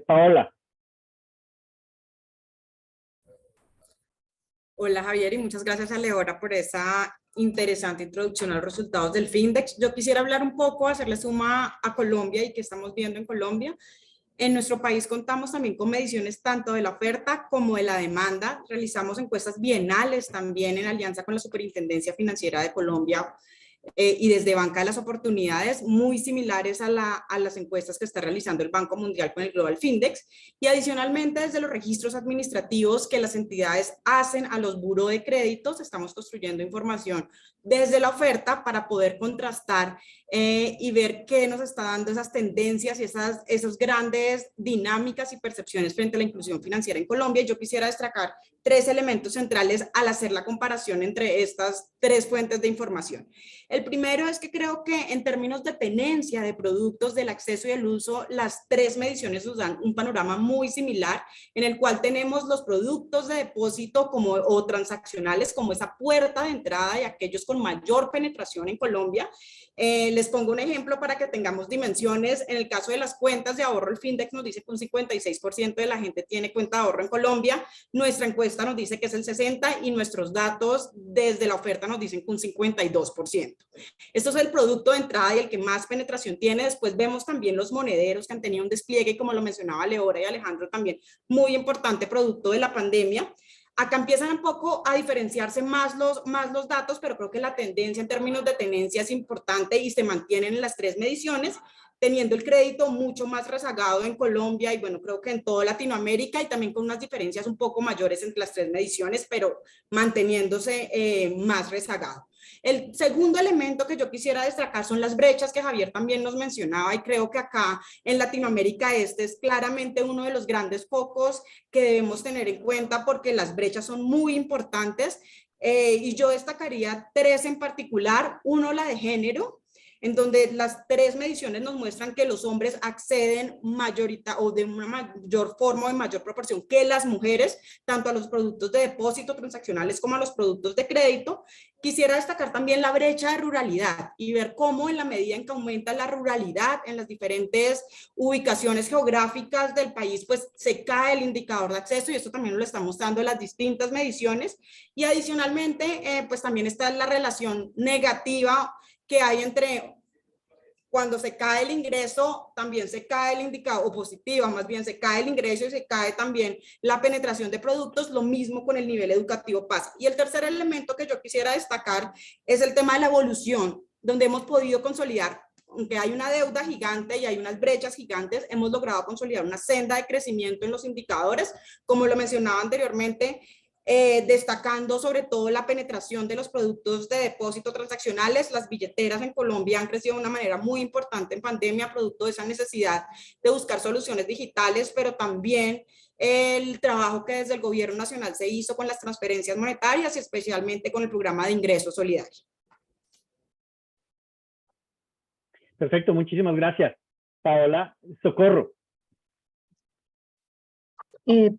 Paola. Hola Javier y muchas gracias a Leora por esa interesante introducción a los resultados del Findex. Yo quisiera hablar un poco, hacerle suma a Colombia y qué estamos viendo en Colombia. En nuestro país contamos también con mediciones tanto de la oferta como de la demanda. Realizamos encuestas bienales también en alianza con la Superintendencia Financiera de Colombia y desde Banca de las Oportunidades, muy similares a las encuestas que está realizando el Banco Mundial con el Global Findex, y adicionalmente desde los registros administrativos que las entidades hacen a los buró de créditos, estamos construyendo información desde la oferta para poder contrastar y ver qué nos está dando esas tendencias y esas grandes dinámicas y percepciones frente a la inclusión financiera en Colombia. Yo quisiera destacar 3 elementos centrales al hacer la comparación entre estas 3 fuentes de información. El primero es que creo que en términos de tenencia de productos, del acceso y el uso, las 3 mediciones nos dan un panorama muy similar en el cual tenemos los productos de depósito o transaccionales como esa puerta de entrada y aquellos con mayor penetración en Colombia. Les pongo un ejemplo para que tengamos dimensiones. En el caso de las cuentas de ahorro, el Findex nos dice que un 56% de la gente tiene cuenta de ahorro en Colombia. Nuestra encuesta nos dice que es el 60% y nuestros datos desde la oferta nos dicen que un 52%. Esto es el producto de entrada y el que más penetración tiene. Después vemos también los monederos que han tenido un despliegue, como lo mencionaba Leora y Alejandro también, muy importante producto de la pandemia. Acá empiezan un poco a diferenciarse más los datos, pero creo que la tendencia en términos de tenencia es importante y se mantienen en las 3 mediciones, teniendo el crédito mucho más rezagado en Colombia y bueno, creo que en toda Latinoamérica y también con unas diferencias un poco mayores entre las 3 mediciones, pero manteniéndose más rezagado. El segundo elemento que yo quisiera destacar son las brechas que Javier también nos mencionaba y creo que acá en Latinoamérica este es claramente uno de los grandes focos que debemos tener en cuenta porque las brechas son muy importantes y yo destacaría 3 en particular. Uno, la de género, en donde las 3 mediciones nos muestran que los hombres acceden de una mayor forma o en mayor proporción que las mujeres, tanto a los productos de depósito transaccionales como a los productos de crédito. Quisiera destacar también la brecha de ruralidad y ver cómo en la medida en que aumenta la ruralidad en las diferentes ubicaciones geográficas del país, pues se cae el indicador de acceso y esto también lo estamos dando en las distintas mediciones. Y adicionalmente, pues también está la relación negativa que hay entre cuando se cae el ingreso, también se cae el indicador, o positiva, más bien se cae el ingreso y se cae también la penetración de productos, lo mismo con el nivel educativo pasa. Y el tercer elemento que yo quisiera destacar es el tema de la evolución, donde hemos podido consolidar, aunque hay una deuda gigante y hay unas brechas gigantes, hemos logrado consolidar una senda de crecimiento en los indicadores, como lo mencionaba anteriormente, destacando sobre todo la penetración de los productos de depósito transaccionales. Las billeteras en Colombia han crecido de una manera muy importante en pandemia, producto de esa necesidad de buscar soluciones digitales, pero también el trabajo que desde el gobierno nacional se hizo con las transferencias monetarias y especialmente con el programa de ingresos solidarios. Perfecto, muchísimas gracias. Paola, Socorro.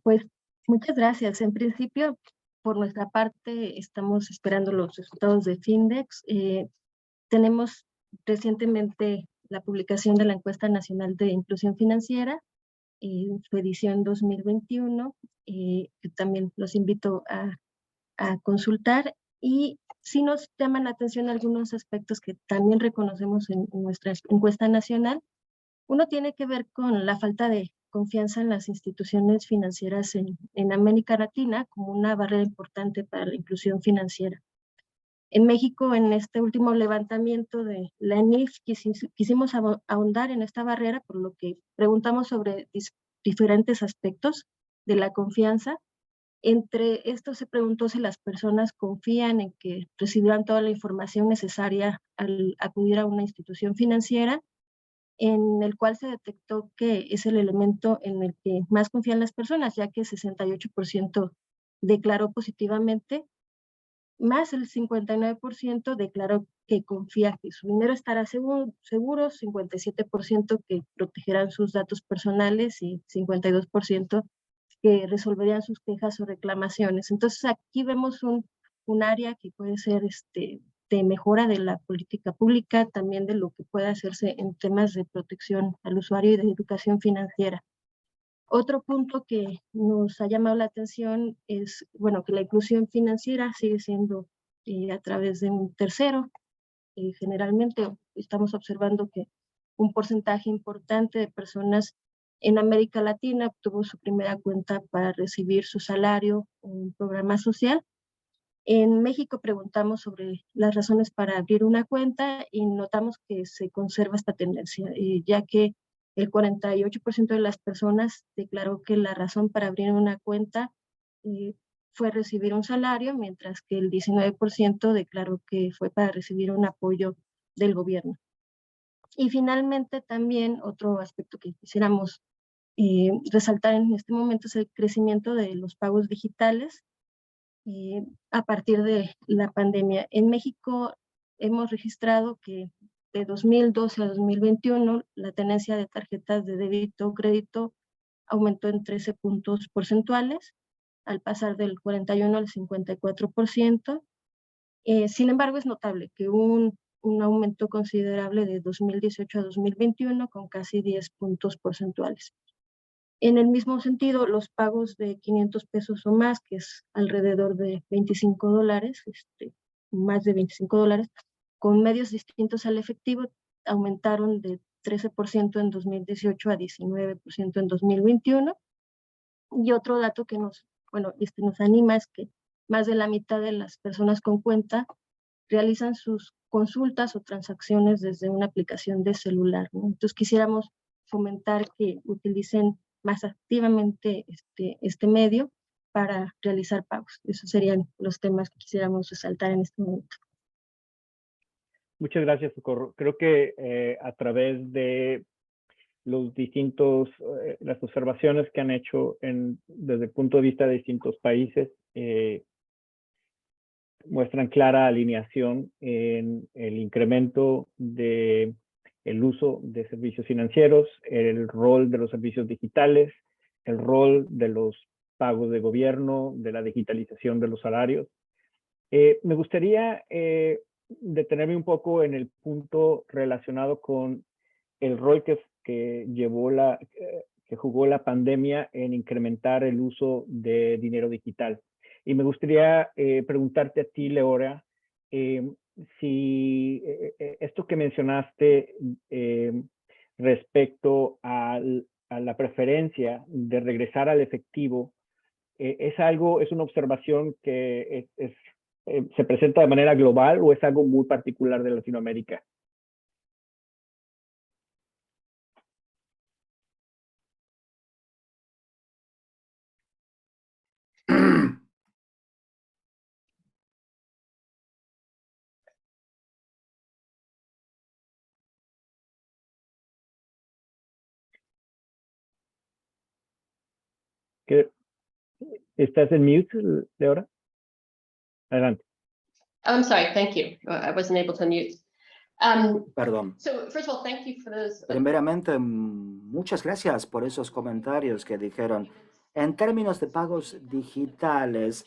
Pues muchas gracias. En principio, por nuestra parte, estamos esperando los resultados de Findex. Tenemos recientemente la publicación de la Encuesta Nacional de Inclusión Financiera, su edición 2021, que también los invito a consultar. Y sí nos llaman la atención algunos aspectos que también reconocemos en nuestra encuesta nacional. Uno tiene que ver con la falta de confianza en las instituciones financieras en América Latina como una barrera importante para la inclusión financiera. En México, en este último levantamiento de la ENIF, quisimos ahondar en esta barrera, por lo que preguntamos sobre diferentes aspectos de la confianza. Entre estos se preguntó si las personas confían en que recibirán toda la información necesaria al acudir a una institución financiera, en el cual se detectó que es el elemento en el que más confían las personas, ya que 68% declaró positivamente, más el 59% declaró que confía que su dinero estará seguro, 57% que protegerán sus datos personales y 52% que resolverían sus quejas o reclamaciones. Entonces aquí vemos un área que puede ser de mejora de la política pública, también de lo que puede hacerse en temas de protección al usuario y de educación financiera. Otro punto que nos ha llamado la atención es, bueno, que la inclusión financiera sigue siendo a través de un tercero. Generalmente estamos observando que un porcentaje importante de personas en América Latina obtuvo su primera cuenta para recibir su salario o un programa social. En México preguntamos sobre las razones para abrir una cuenta y notamos que se conserva esta tendencia, ya que el 48% de las personas declaró que la razón para abrir una cuenta fue recibir un salario, mientras que el 19% declaró que fue para recibir un apoyo del gobierno. Y finalmente también otro aspecto que quisiéramos resaltar en este momento es el crecimiento de los pagos digitales a partir de la pandemia. En México hemos registrado que de 2012 a 2021 la tenencia de tarjetas de débito o crédito aumentó en 13 puntos porcentuales, al pasar del 41 al 54%. Sin embargo, es notable que hubo un aumento considerable de 2018 a 2021 con casi 10 puntos porcentuales. En el mismo sentido, los pagos de 500 pesos o más, que es alrededor de $25, más de $25, con medios distintos al efectivo, aumentaron de 13% en 2018 a 19% en 2021. Y otro dato que nos anima es que más de la mitad de las personas con cuenta realizan sus consultas o transacciones desde una aplicación de celular, ¿no? Entonces quisiéramos fomentar que utilicen más activamente este medio para realizar pagos. Esos serían los temas que quisiéramos resaltar en este momento. Muchas gracias, Socorro. Creo que a través de los distintos, las observaciones que han hecho desde el punto de vista de distintos países, muestran clara alineación en el incremento de el uso de servicios financieros, el rol de los servicios digitales, el rol de los pagos de gobierno, de la digitalización de los salarios. Me gustaría detenerme un poco en el punto relacionado con el rol que jugó la pandemia en incrementar el uso de dinero digital. Y me gustaría preguntarte a ti, Leora, si esto que mencionaste respecto a la preferencia de regresar al efectivo, es una observación que se presenta de manera global o es algo muy particular de Latinoamérica? ¿Estás en mute, Leora? Adelante. I'm sorry, thank you. I wasn't able to unmute. Perdón. So first of all, thank you for those. Primeramente, muchas gracias por esos comentarios que dijeron. En términos de pagos digitales,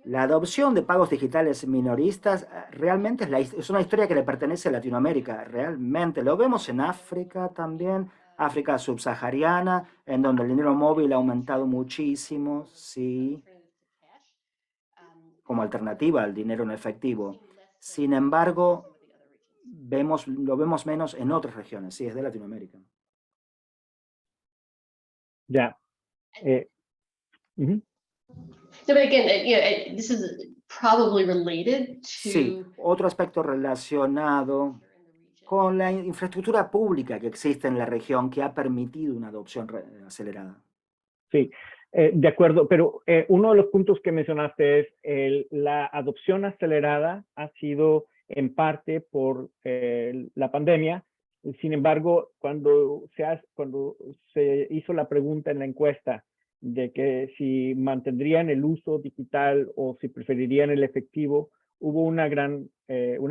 la adopción de pagos digitales minoristas realmente es una historia que le pertenece a Latinoamérica. Realmente lo vemos en África también, África subsahariana, en donde el dinero móvil ha aumentado muchísimo, sí, como alternativa al dinero en efectivo. Sin embargo, lo vemos menos en otras regiones, sí, es de Latinoamérica. Ya. So, but again, this is probably related to... Sí, otro aspecto relacionado con la infraestructura pública que existe en la región que ha permitido una adopción acelerada. Sí, de acuerdo, pero uno de los puntos que mencionaste es la adopción acelerada ha sido en parte por la pandemia. Sin embargo, cuando se hizo la pregunta en la encuesta de que si mantendrían el uso digital o si preferirían el efectivo, hubo una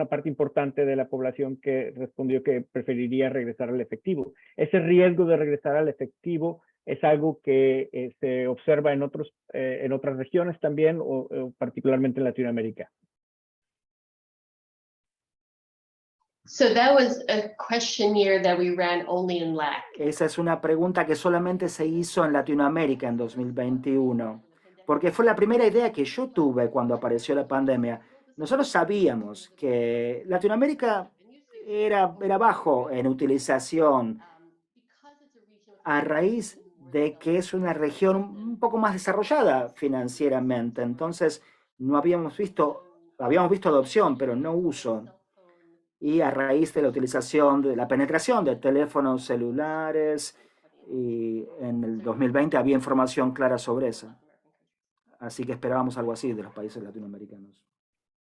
parte importante de la población que respondió que preferiría regresar al efectivo. Ese riesgo de regresar al efectivo es algo que se observa en otras regiones también, o particularmente en Latinoamérica. So that was a questionnaire that we ran only in LAC. Esa es una pregunta que solamente se hizo en Latinoamérica en 2021, porque fue la primera idea que yo tuve cuando apareció la pandemia. Nosotros sabíamos que Latinoamérica era bajo en utilización a raíz de que es una región un poco más desarrollada financieramente. Entonces, habíamos visto adopción, pero no uso. Y a raíz de la utilización, de la penetración de teléfonos celulares, y en el 2020 había información clara sobre eso. Así que esperábamos algo así de los países latinoamericanos.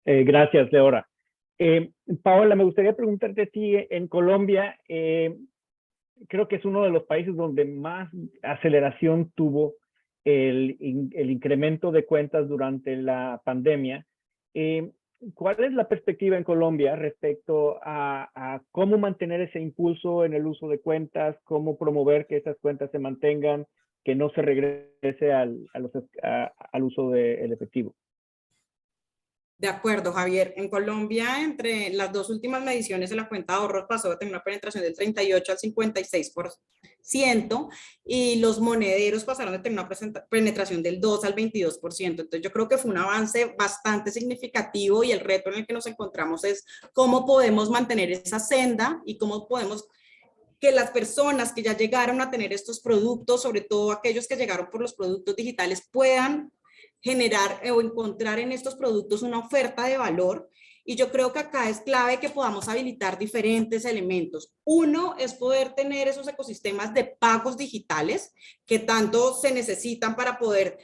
Gracias, Leora. Paola, me gustaría preguntarte a ti, en Colombia, creo que es uno de los países donde más aceleración tuvo el incremento de cuentas durante la pandemia. ¿Cuál es la perspectiva en Colombia respecto a cómo mantener ese impulso en el uso de cuentas, cómo promover que esas cuentas se mantengan, que no se regrese al uso del efectivo? De acuerdo, Javier. En Colombia, entre las dos últimas mediciones de la cuenta de ahorros pasó de tener una penetración del 38 al 56%, y los monederos pasaron de tener una penetración del 2 al 22%. Entonces yo creo que fue un avance bastante significativo, y el reto en el que nos encontramos es cómo podemos mantener esa senda y cómo podemos que las personas que ya llegaron a tener estos productos, sobre todo aquellos que llegaron por los productos digitales, puedan generar o encontrar en estos productos una oferta de valor. Y yo creo que acá es clave que podamos habilitar diferentes elementos. Uno es poder tener esos ecosistemas de pagos digitales que tanto se necesitan para poder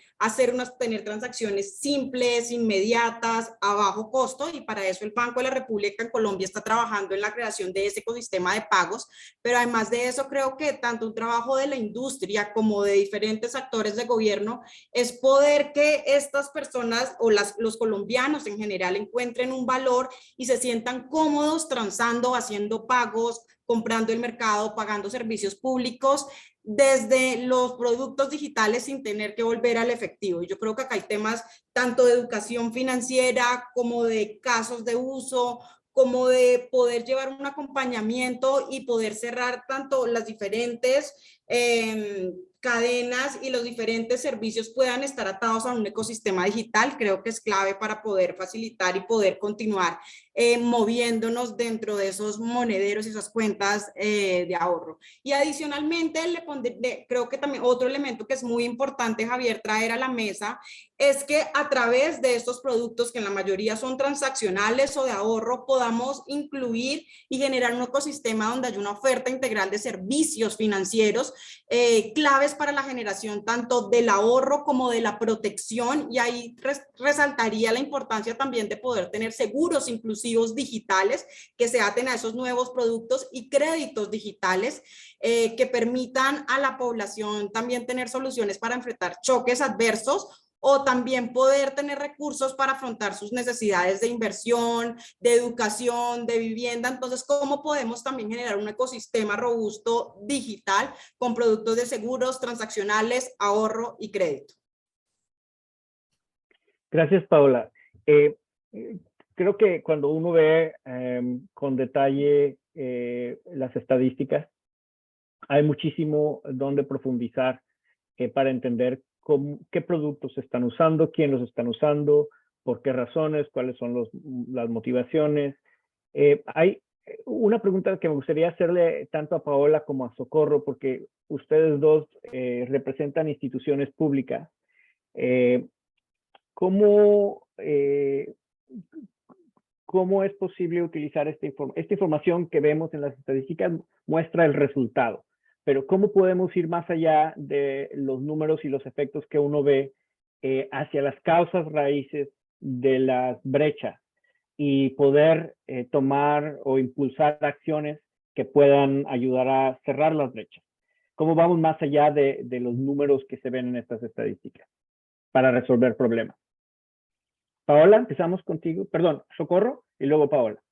tener transacciones simples, inmediatas, a bajo costo, y para eso el Banco de la República en Colombia está trabajando en la creación de ese ecosistema de pagos. Pero además de eso, creo que tanto un trabajo de la industria como de diferentes actores de gobierno es poder que estas personas o los colombianos en general encuentren un valor y se sientan cómodos transando, haciendo pagos, comprando el mercado, pagando servicios públicos desde los productos digitales sin tener que volver al efectivo. Y yo creo que acá hay temas tanto de educación financiera como de casos de uso, como de poder llevar un acompañamiento y poder cerrar tanto las diferentes cadenas y los diferentes servicios puedan estar atados a un ecosistema digital, creo que es clave para poder facilitar y poder continuar moviéndonos dentro de esos monederos y esas cuentas de ahorro. Y adicionalmente, creo que también otro elemento que es muy importante, Javier, traer a la mesa, es que a través de estos productos, que en la mayoría son transaccionales o de ahorro, podamos incluir y generar un ecosistema donde haya una oferta integral de servicios financieros claves para la generación tanto del ahorro como de la protección, y ahí resaltaría la importancia también de poder tener seguros inclusivos digitales que se aten a esos nuevos productos y créditos digitales que permitan a la población también tener soluciones para enfrentar choques adversos, o también poder tener recursos para afrontar sus necesidades de inversión, de educación, de vivienda. Entonces, ¿cómo podemos también generar un ecosistema robusto digital con productos de seguros, transaccionales, ahorro y crédito? Gracias, Paola. Creo que cuando uno ve con detalle las estadísticas, hay muchísimo donde profundizar para entender qué productos se están usando, quién los están usando, por qué razones, cuáles son las motivaciones. Hay una pregunta que me gustaría hacerle tanto a Paola como a Socorro, porque ustedes dos representan instituciones públicas. ¿Cómo es posible utilizar esta información que vemos en las estadísticas? Muestra el resultado. Pero ¿cómo podemos ir más allá de los números y los efectos que uno ve hacia las causas raíces de las brechas y poder tomar o impulsar acciones que puedan ayudar a cerrar las brechas? ¿Cómo vamos más allá de los números que se ven en estas estadísticas para resolver problemas? Paola, empezamos contigo. Perdón, Socorro, y luego Paola.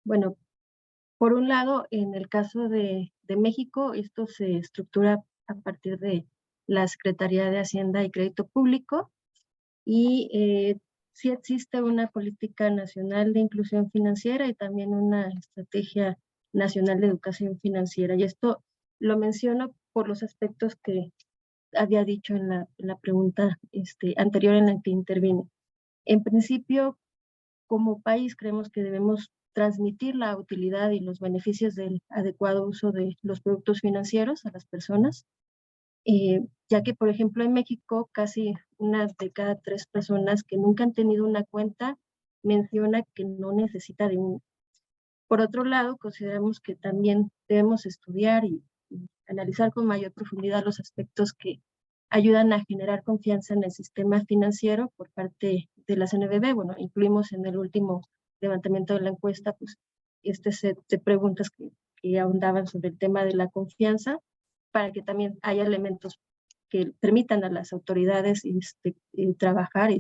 Bueno, por un lado, en el caso de México, esto se estructura a partir de la Secretaría de Hacienda y Crédito Público, y sí existe una política nacional de inclusión financiera y también una estrategia nacional de educación financiera. Y esto lo menciono por los aspectos que había dicho en la pregunta anterior en la que intervine. En principio, como país, creemos que debemos transmitir la utilidad y los beneficios del adecuado uso de los productos financieros a las personas, ya que, por ejemplo, en México, casi una de cada 3 personas que nunca han tenido una cuenta menciona que no necesita de una. Por otro lado, consideramos que también debemos estudiar y analizar con mayor profundidad los aspectos que ayudan a generar confianza en el sistema financiero por parte de la CNBV. Bueno, incluimos en el último levantamiento de la encuesta, pues, este set de preguntas que ahondaban sobre el tema de la confianza, para que también haya elementos que permitan a las autoridades trabajar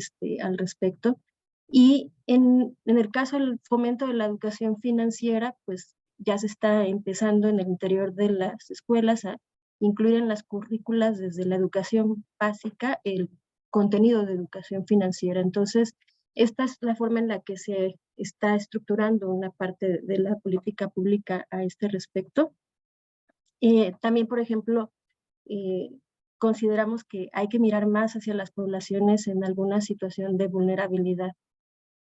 al respecto. Y en el caso del fomento de la educación financiera, pues ya se está empezando en el interior de las escuelas a incluir en las currículas desde la educación básica el contenido de educación financiera. Entonces, esta es la forma en la que se está estructurando una parte de la política pública a este respecto. También, por ejemplo, consideramos que hay que mirar más hacia las poblaciones en alguna situación de vulnerabilidad.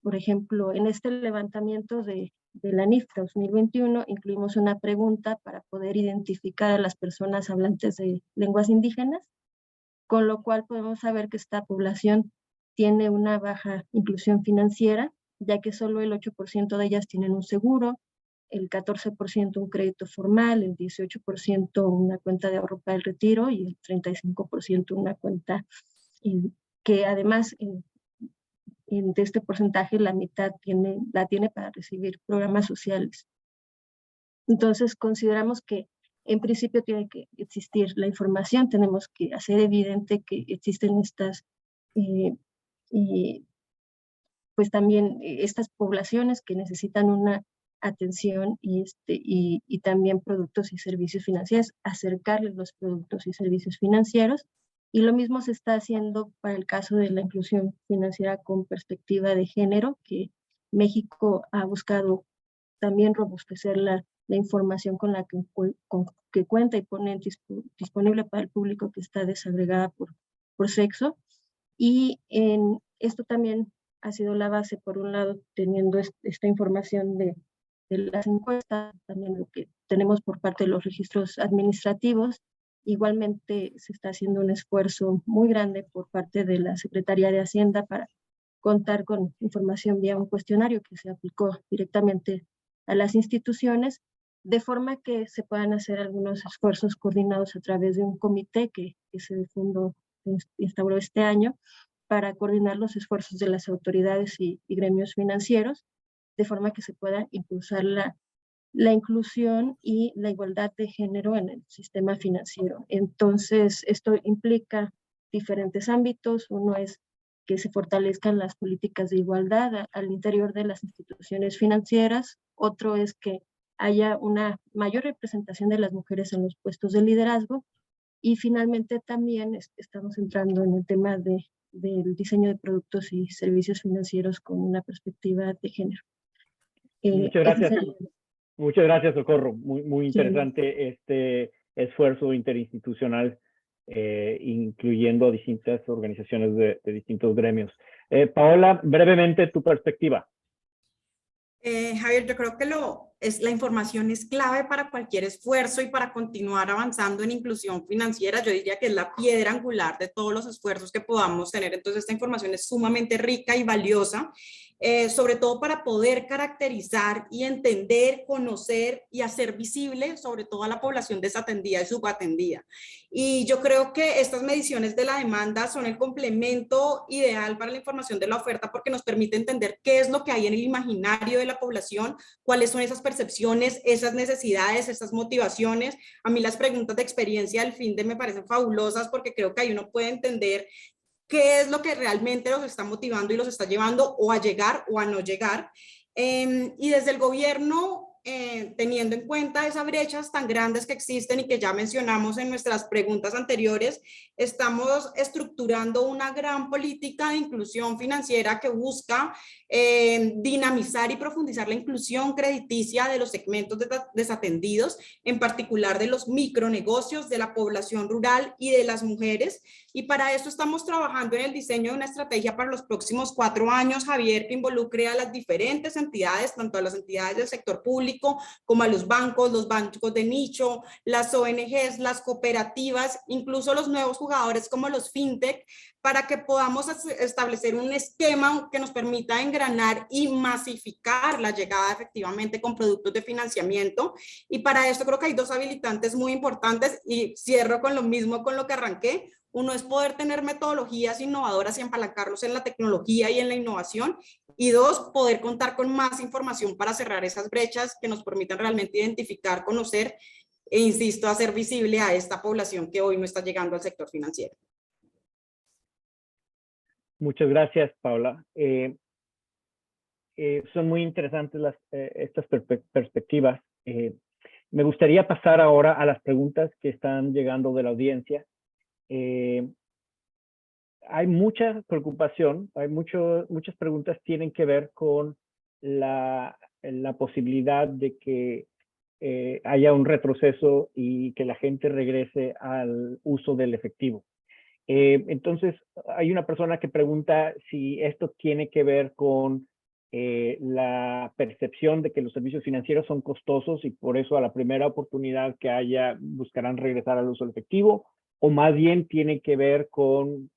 Por ejemplo, en este levantamiento de la NIF 2021 incluimos una pregunta para poder identificar a las personas hablantes de lenguas indígenas, con lo cual podemos saber que esta población tiene una baja inclusión financiera, ya que solo el 8% de ellas tienen un seguro, el 14% un crédito formal, el 18% una cuenta de ahorro para el retiro y el 35% una cuenta que además de este porcentaje la mitad la tiene para recibir programas sociales. Entonces consideramos que en principio tiene que existir la información, tenemos que hacer evidente que existen estas pues también estas poblaciones que necesitan una atención y también productos y servicios financieros, acercarles los productos y servicios financieros. Y lo mismo se está haciendo para el caso de la inclusión financiera con perspectiva de género, que México ha buscado también robustecer la la información con la que cuenta y pone disponible para el público, que está desagregada por sexo. Y esto también ha sido la base, por un lado, teniendo esta información de las encuestas, también lo que tenemos por parte de los registros administrativos. Igualmente se está haciendo un esfuerzo muy grande por parte de la Secretaría de Hacienda para contar con información vía un cuestionario que se aplicó directamente a las instituciones, de forma que se puedan hacer algunos esfuerzos coordinados a través de un comité que se instauró este año para coordinar los esfuerzos de las autoridades y gremios financieros, de forma que se pueda impulsar la inclusión y la igualdad de género en el sistema financiero. Entonces, esto implica diferentes ámbitos. Uno es que se fortalezcan las políticas de igualdad al interior de las instituciones financieras. Otro es que haya una mayor representación de las mujeres en los puestos de liderazgo. Y finalmente también estamos entrando en el tema del diseño de productos y servicios financieros con una perspectiva de género. Muchas gracias. Muchas gracias, Socorro. Muy interesante este esfuerzo interinstitucional, incluyendo a distintas organizaciones de distintos gremios. Paola, brevemente tu perspectiva. Javier, yo creo que la información es clave para cualquier esfuerzo y para continuar avanzando en inclusión financiera. Yo diría que es la piedra angular de todos los esfuerzos que podamos tener. Entonces, esta información es sumamente rica y valiosa, sobre todo para poder caracterizar y entender, conocer y hacer visible sobre todo a la población desatendida y subatendida. Y yo creo que estas mediciones de la demanda son el complemento ideal para la información de la oferta, porque nos permite entender qué es lo que hay en el imaginario de la población, cuáles son esas percepciones, esas necesidades, esas motivaciones. A mí las preguntas de experiencia del FINDE me parecen fabulosas, porque creo que ahí uno puede entender qué es lo que realmente los está motivando y los está llevando o a llegar o a no llegar. Y desde el gobierno, teniendo en cuenta esas brechas tan grandes que existen y que ya mencionamos en nuestras preguntas anteriores, estamos estructurando una gran política de inclusión financiera que busca dinamizar y profundizar la inclusión crediticia de los segmentos desatendidos, en particular de los micronegocios, de la población rural y de las mujeres. Y para eso estamos trabajando en el diseño de una estrategia para los próximos 4 años, Javier, que involucre a las diferentes entidades, tanto a las entidades del sector público como a los bancos de nicho, las ONGs, las cooperativas, incluso los nuevos jugadores como los fintech, para que podamos establecer un esquema que nos permita engranar y masificar la llegada efectivamente con productos de financiamiento. Y para esto creo que hay 2 habilitantes muy importantes, y cierro con lo mismo con lo que arranqué. Uno es poder tener metodologías innovadoras y apalancarnos en la tecnología y en la innovación. Y 2, poder contar con más información para cerrar esas brechas que nos permitan realmente identificar, conocer e, insisto, hacer visible a esta población que hoy no está llegando al sector financiero. Muchas gracias, Paula. Son muy interesantes estas perspectivas. Me gustaría pasar ahora a las preguntas que están llegando de la audiencia. Hay mucha preocupación, muchas preguntas tienen que ver con la posibilidad de que haya un retroceso y que la gente regrese al uso del efectivo. Entonces, hay una persona que pregunta si esto tiene que ver con la percepción de que los servicios financieros son costosos y por eso a la primera oportunidad que haya buscarán regresar al uso del efectivo, o más bien tiene que ver con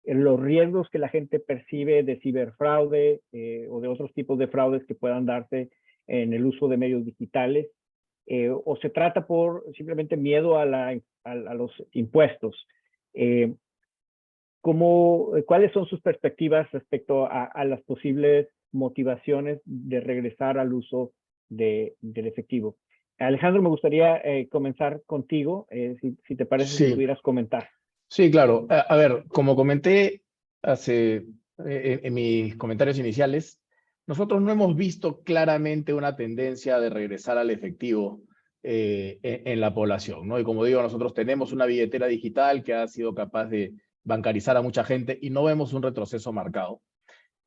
los riesgos que la gente percibe de ciberfraude o de otros tipos de fraudes que puedan darse en el uso de medios digitales. O se trata por simplemente miedo a los impuestos. ¿Cuáles son sus perspectivas respecto a las posibles motivaciones de regresar al uso del efectivo? Alejandro, me gustaría comenzar contigo, si te parece, si pudieras comentar. Sí, claro. A ver, como comenté en mis comentarios iniciales, nosotros no hemos visto claramente una tendencia de regresar al efectivo en la población, ¿no? Y como digo, nosotros tenemos una billetera digital que ha sido capaz de bancarizar a mucha gente y no vemos un retroceso marcado.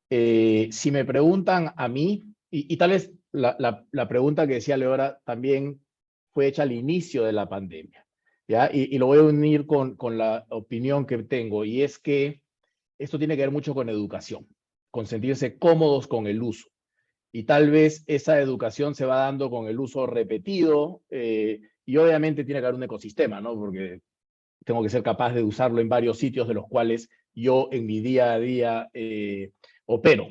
Si me preguntan a mí, Y tal vez la pregunta que decía Leora también fue hecha al inicio de la pandemia, ¿ya? Y lo voy a unir con la opinión que tengo, y es que esto tiene que ver mucho con educación, con sentirse cómodos con el uso. Y tal vez esa educación se va dando con el uso repetido, y obviamente tiene que haber un ecosistema, ¿no? Porque tengo que ser capaz de usarlo en varios sitios de los cuales yo en mi día a día opero.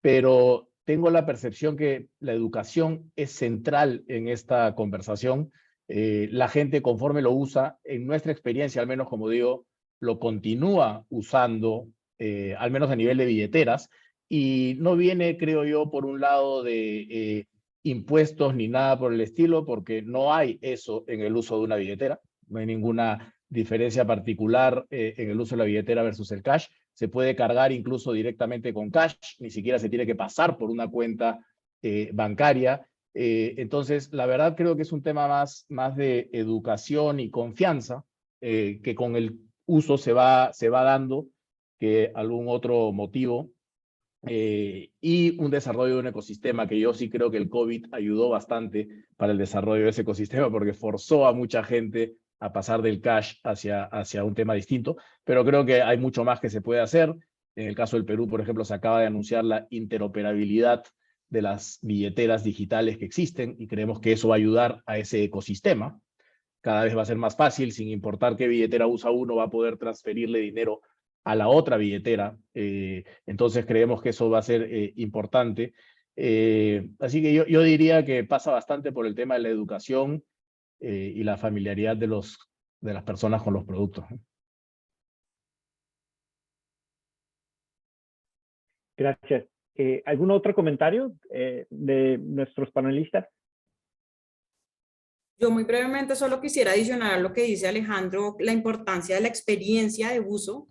Pero tengo la percepción que la educación es central en esta conversación. La gente, conforme lo usa, en nuestra experiencia, al menos como digo, lo continúa usando, al menos a nivel de billeteras, y no viene, creo yo, por un lado de impuestos ni nada por el estilo, porque no hay eso en el uso de una billetera. No hay ninguna diferencia particular en el uso de la billetera versus el cash. Se puede cargar incluso directamente con cash, ni siquiera se tiene que pasar por una cuenta bancaria. Entonces, la verdad creo que es un tema más de educación y confianza, que con el uso se va dando, que algún otro motivo. Y un desarrollo de un ecosistema que yo sí creo que el COVID ayudó bastante para el desarrollo de ese ecosistema, porque forzó a mucha gente a pasar del cash hacia un tema distinto, pero creo que hay mucho más que se puede hacer. En el caso del Perú, por ejemplo, se acaba de anunciar la interoperabilidad de las billeteras digitales que existen, y creemos que eso va a ayudar a ese ecosistema. Cada vez va a ser más fácil, sin importar qué billetera usa uno, va a poder transferirle dinero a la otra billetera. Entonces creemos que eso va a ser importante. Así que yo diría que pasa bastante por el tema de la educación y la familiaridad de las personas con los productos. Gracias. ¿Algún otro comentario de nuestros panelistas? Yo muy brevemente solo quisiera adicionar a lo que dice Alejandro, la importancia de la experiencia de uso,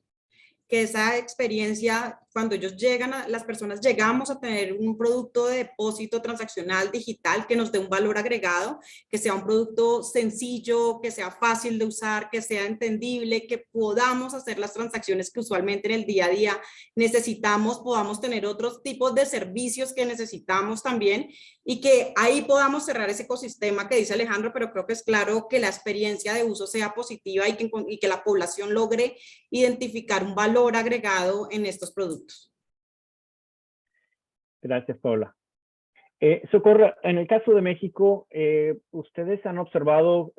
que esa experiencia, cuando ellos llegan, las personas llegamos a tener un producto de depósito transaccional digital que nos dé un valor agregado, que sea un producto sencillo, que sea fácil de usar, que sea entendible, que podamos hacer las transacciones que usualmente en el día a día necesitamos, podamos tener otros tipos de servicios que necesitamos también, y que ahí podamos cerrar ese ecosistema que dice Alejandro, pero creo que es claro que la experiencia de uso sea positiva y que la población logre identificar un valor agregado en estos productos. Gracias, Paula. Socorro, en el caso de México, ¿ustedes han observado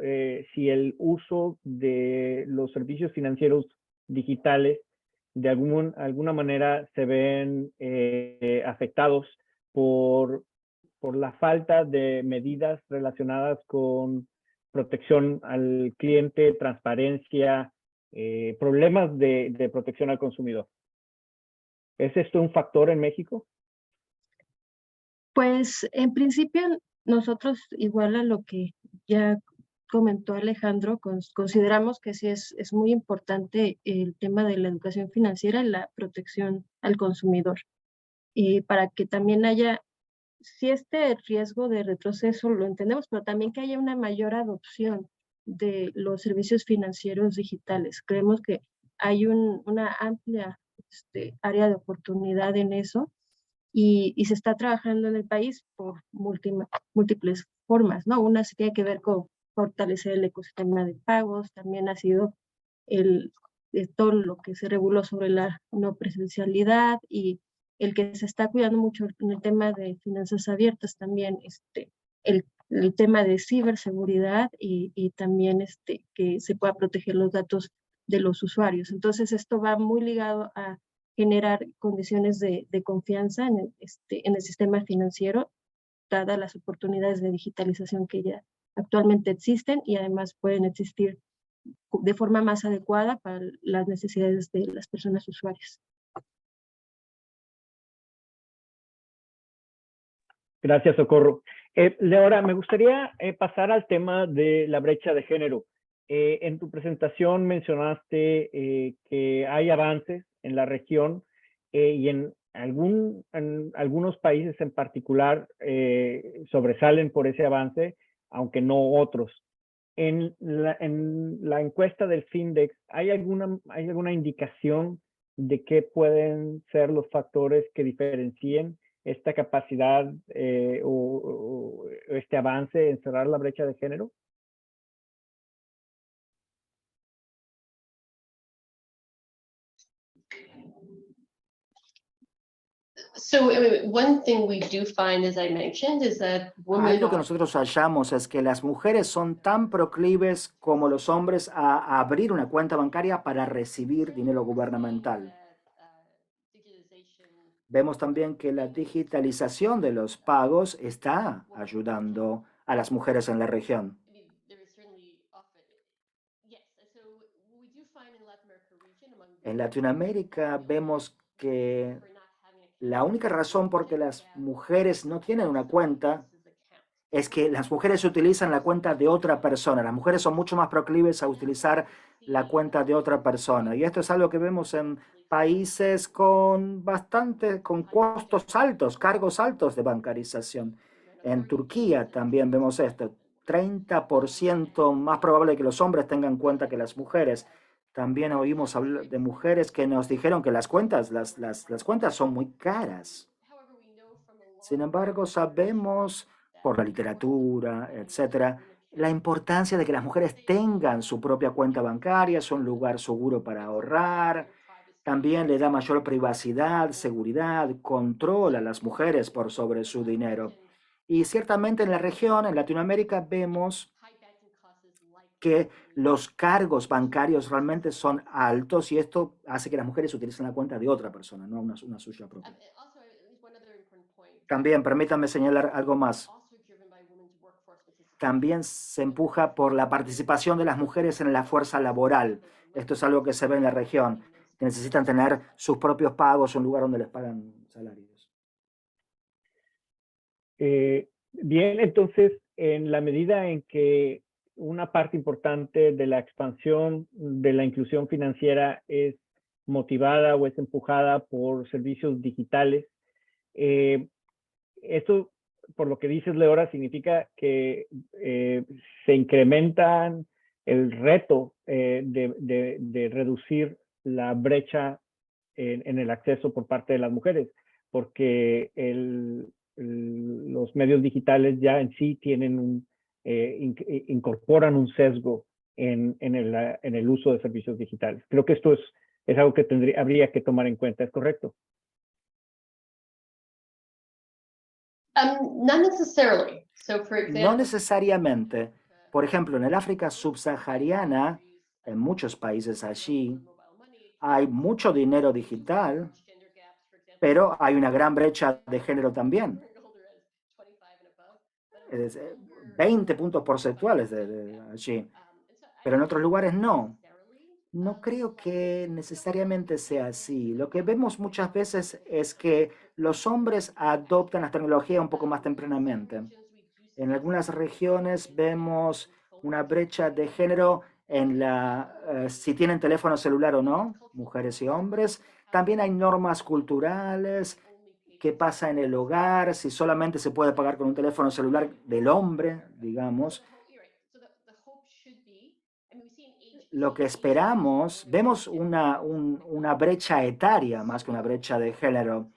si el uso de los servicios financieros digitales de alguna manera se ven afectados por la falta de medidas relacionadas con protección al cliente, transparencia, problemas de protección al consumidor? ¿Es esto un factor en México? Pues en principio nosotros, igual a lo que ya comentó Alejandro, consideramos que sí es muy importante el tema de la educación financiera y la protección al consumidor. Y para que también haya, sí, este riesgo de retroceso lo entendemos, pero también que haya una mayor adopción de los servicios financieros digitales. Creemos que hay una amplia área de oportunidad en eso, y se está trabajando en el país por múltiples formas, ¿no? Una se tiene que ver con fortalecer el ecosistema de pagos, también ha sido todo lo que se reguló sobre la no presencialidad, y el que se está cuidando mucho en el tema de finanzas abiertas también, el tema de ciberseguridad, y también que se pueda proteger los datos de los usuarios. Entonces esto va muy ligado a generar condiciones de confianza en el sistema financiero, dadas las oportunidades de digitalización que ya actualmente existen, y además pueden existir de forma más adecuada para las necesidades de las personas usuarias. Gracias, Socorro. Leora, me gustaría pasar al tema de la brecha de género. En tu presentación mencionaste que hay avances en la región y en algunos países en particular sobresalen por ese avance, aunque no otros. En la encuesta del Findex, ¿hay alguna indicación de qué pueden ser los factores que diferencien esta capacidad o este avance en cerrar la brecha de género? So one thing we do find, as I mentioned, is that women Algo que nosotros hallamos es que las mujeres son tan proclives como los hombres a abrir una cuenta bancaria para recibir dinero gubernamental. Vemos también que la digitalización de los pagos está ayudando a las mujeres en la región. En Latinoamérica vemos que la única razón por que las mujeres no tienen una cuenta es que las mujeres utilizan la cuenta de otra persona. Las mujeres son mucho más proclives a utilizar la cuenta de otra persona. Y esto es algo que vemos en países con costos altos, cargos altos de bancarización. En Turquía también vemos esto. 30% más probable que los hombres tengan cuenta que las mujeres. También oímos hablar de mujeres que nos dijeron que las cuentas son muy caras. Sin embargo, sabemos por la literatura, etcétera, la importancia de que las mujeres tengan su propia cuenta bancaria, es un lugar seguro para ahorrar, también le da mayor privacidad, seguridad, control a las mujeres por sobre su dinero. Y ciertamente en la región, en Latinoamérica, vemos que los cargos bancarios realmente son altos y esto hace que las mujeres utilicen la cuenta de otra persona, no una suya propia. También, permítanme señalar algo más. También se empuja por la participación de las mujeres en la fuerza laboral. Esto es algo que se ve en la región, que necesitan tener sus propios pagos, un lugar donde les pagan salarios. Bien, entonces, en la medida en que una parte importante de la expansión de la inclusión financiera es motivada o es empujada por servicios digitales, esto, por lo que dices, Leora, significa que se incrementan el reto de reducir la brecha en el acceso por parte de las mujeres, porque los medios digitales ya en sí tienen incorporan un sesgo en el uso de servicios digitales. Creo que esto es algo que habría que tomar en cuenta, ¿es correcto? Not necessarily. So, for example, No necesariamente. Por ejemplo, en el África subsahariana, en muchos países allí, hay mucho dinero digital, pero hay una gran brecha de género también. 20 puntos porcentuales de allí. Pero en otros lugares no. No creo que necesariamente sea así. Lo que vemos muchas veces es que los hombres adoptan la tecnología un poco más tempranamente. En algunas regiones vemos una brecha de género en si tienen teléfono celular o no, mujeres y hombres. También hay normas culturales, qué pasa en el hogar, si solamente se puede pagar con un teléfono celular del hombre, digamos. Lo que esperamos, vemos una brecha etaria más que una brecha de género,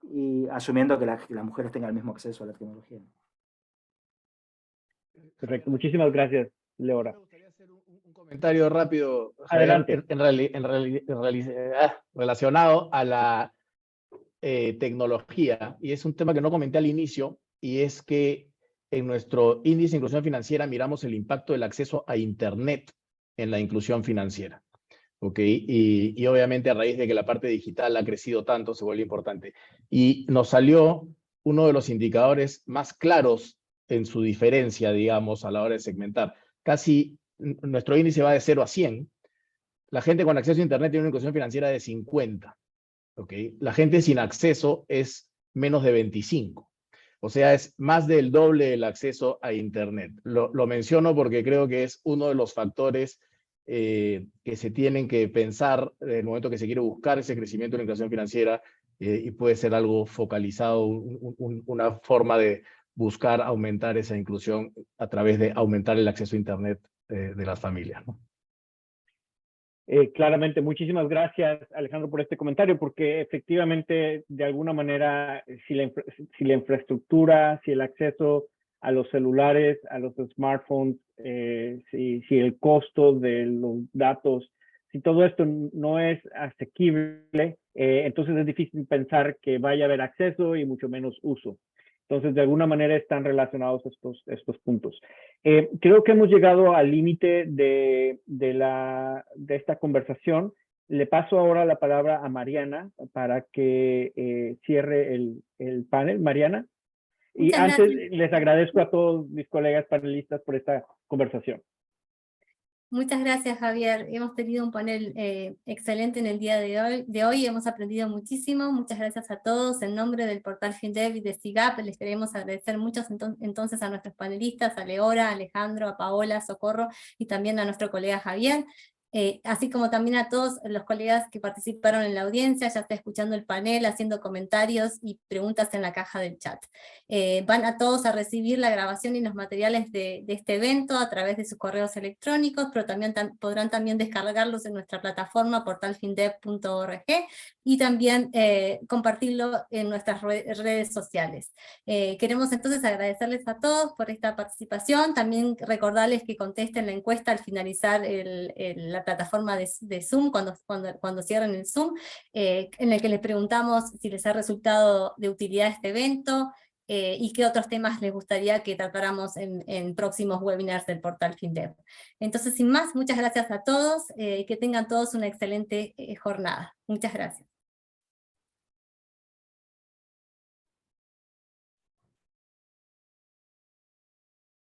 y asumiendo que las mujeres tengan el mismo acceso a la tecnología. Correcto, muchísimas gracias, Leora. Un comentario rápido, Adelante. Relacionado a la tecnología, y es un tema que no comenté al inicio, y es que en nuestro índice de inclusión financiera miramos el impacto del acceso a Internet en la inclusión financiera. ¿Okay? Y obviamente a raíz de que la parte digital ha crecido tanto, se vuelve importante. Y nos salió uno de los indicadores más claros en su diferencia, digamos, a la hora de segmentar. Casi nuestro índice va de 0 a 100. La gente con acceso a Internet tiene una inclusión financiera de 50. ¿Okay? La gente sin acceso es menos de 25. O sea, es más del doble del acceso a Internet. Lo menciono porque creo que es uno de los factores que se tienen que pensar en el momento que se quiere buscar ese crecimiento en la inclusión financiera, y puede ser algo focalizado, una forma de buscar aumentar esa inclusión a través de aumentar el acceso a Internet de las familias, ¿no? Claramente, muchísimas gracias, Alejandro, por este comentario, porque efectivamente, de alguna manera, si la infraestructura, si el acceso a los celulares, a los smartphones, si el costo de los datos, si todo esto no es asequible, entonces es difícil pensar que vaya a haber acceso y mucho menos uso. Entonces, de alguna manera están relacionados estos puntos. Creo que hemos llegado al límite de esta conversación. Le paso ahora la palabra a Mariana para que cierre el panel. Mariana. Y antes les agradezco a todos mis colegas panelistas por esta conversación. Muchas gracias, Javier. Hemos tenido un panel excelente en el día de hoy. Hemos aprendido muchísimo. Muchas gracias a todos. En nombre del portal FinDev y de SIGAP, les queremos agradecer mucho entonces a nuestros panelistas, a Leora, a Alejandro, a Paola, Socorro y también a nuestro colega Javier. Así como también a todos los colegas que participaron en la audiencia, ya está escuchando el panel, haciendo comentarios y preguntas en la caja del chat. Van a todos a recibir la grabación y los materiales de este evento a través de sus correos electrónicos, pero también podrán también descargarlos en nuestra plataforma portalfindev.org y también compartirlo en nuestras redes sociales. Queremos entonces agradecerles a todos por esta participación, también recordarles que contesten la encuesta al finalizar la plataforma de Zoom, cuando cierren el Zoom, en el que les preguntamos si les ha resultado de utilidad este evento, y qué otros temas les gustaría que tratáramos en próximos webinars del portal FinDev. Entonces, sin más, muchas gracias a todos, que tengan todos una excelente jornada. Muchas gracias.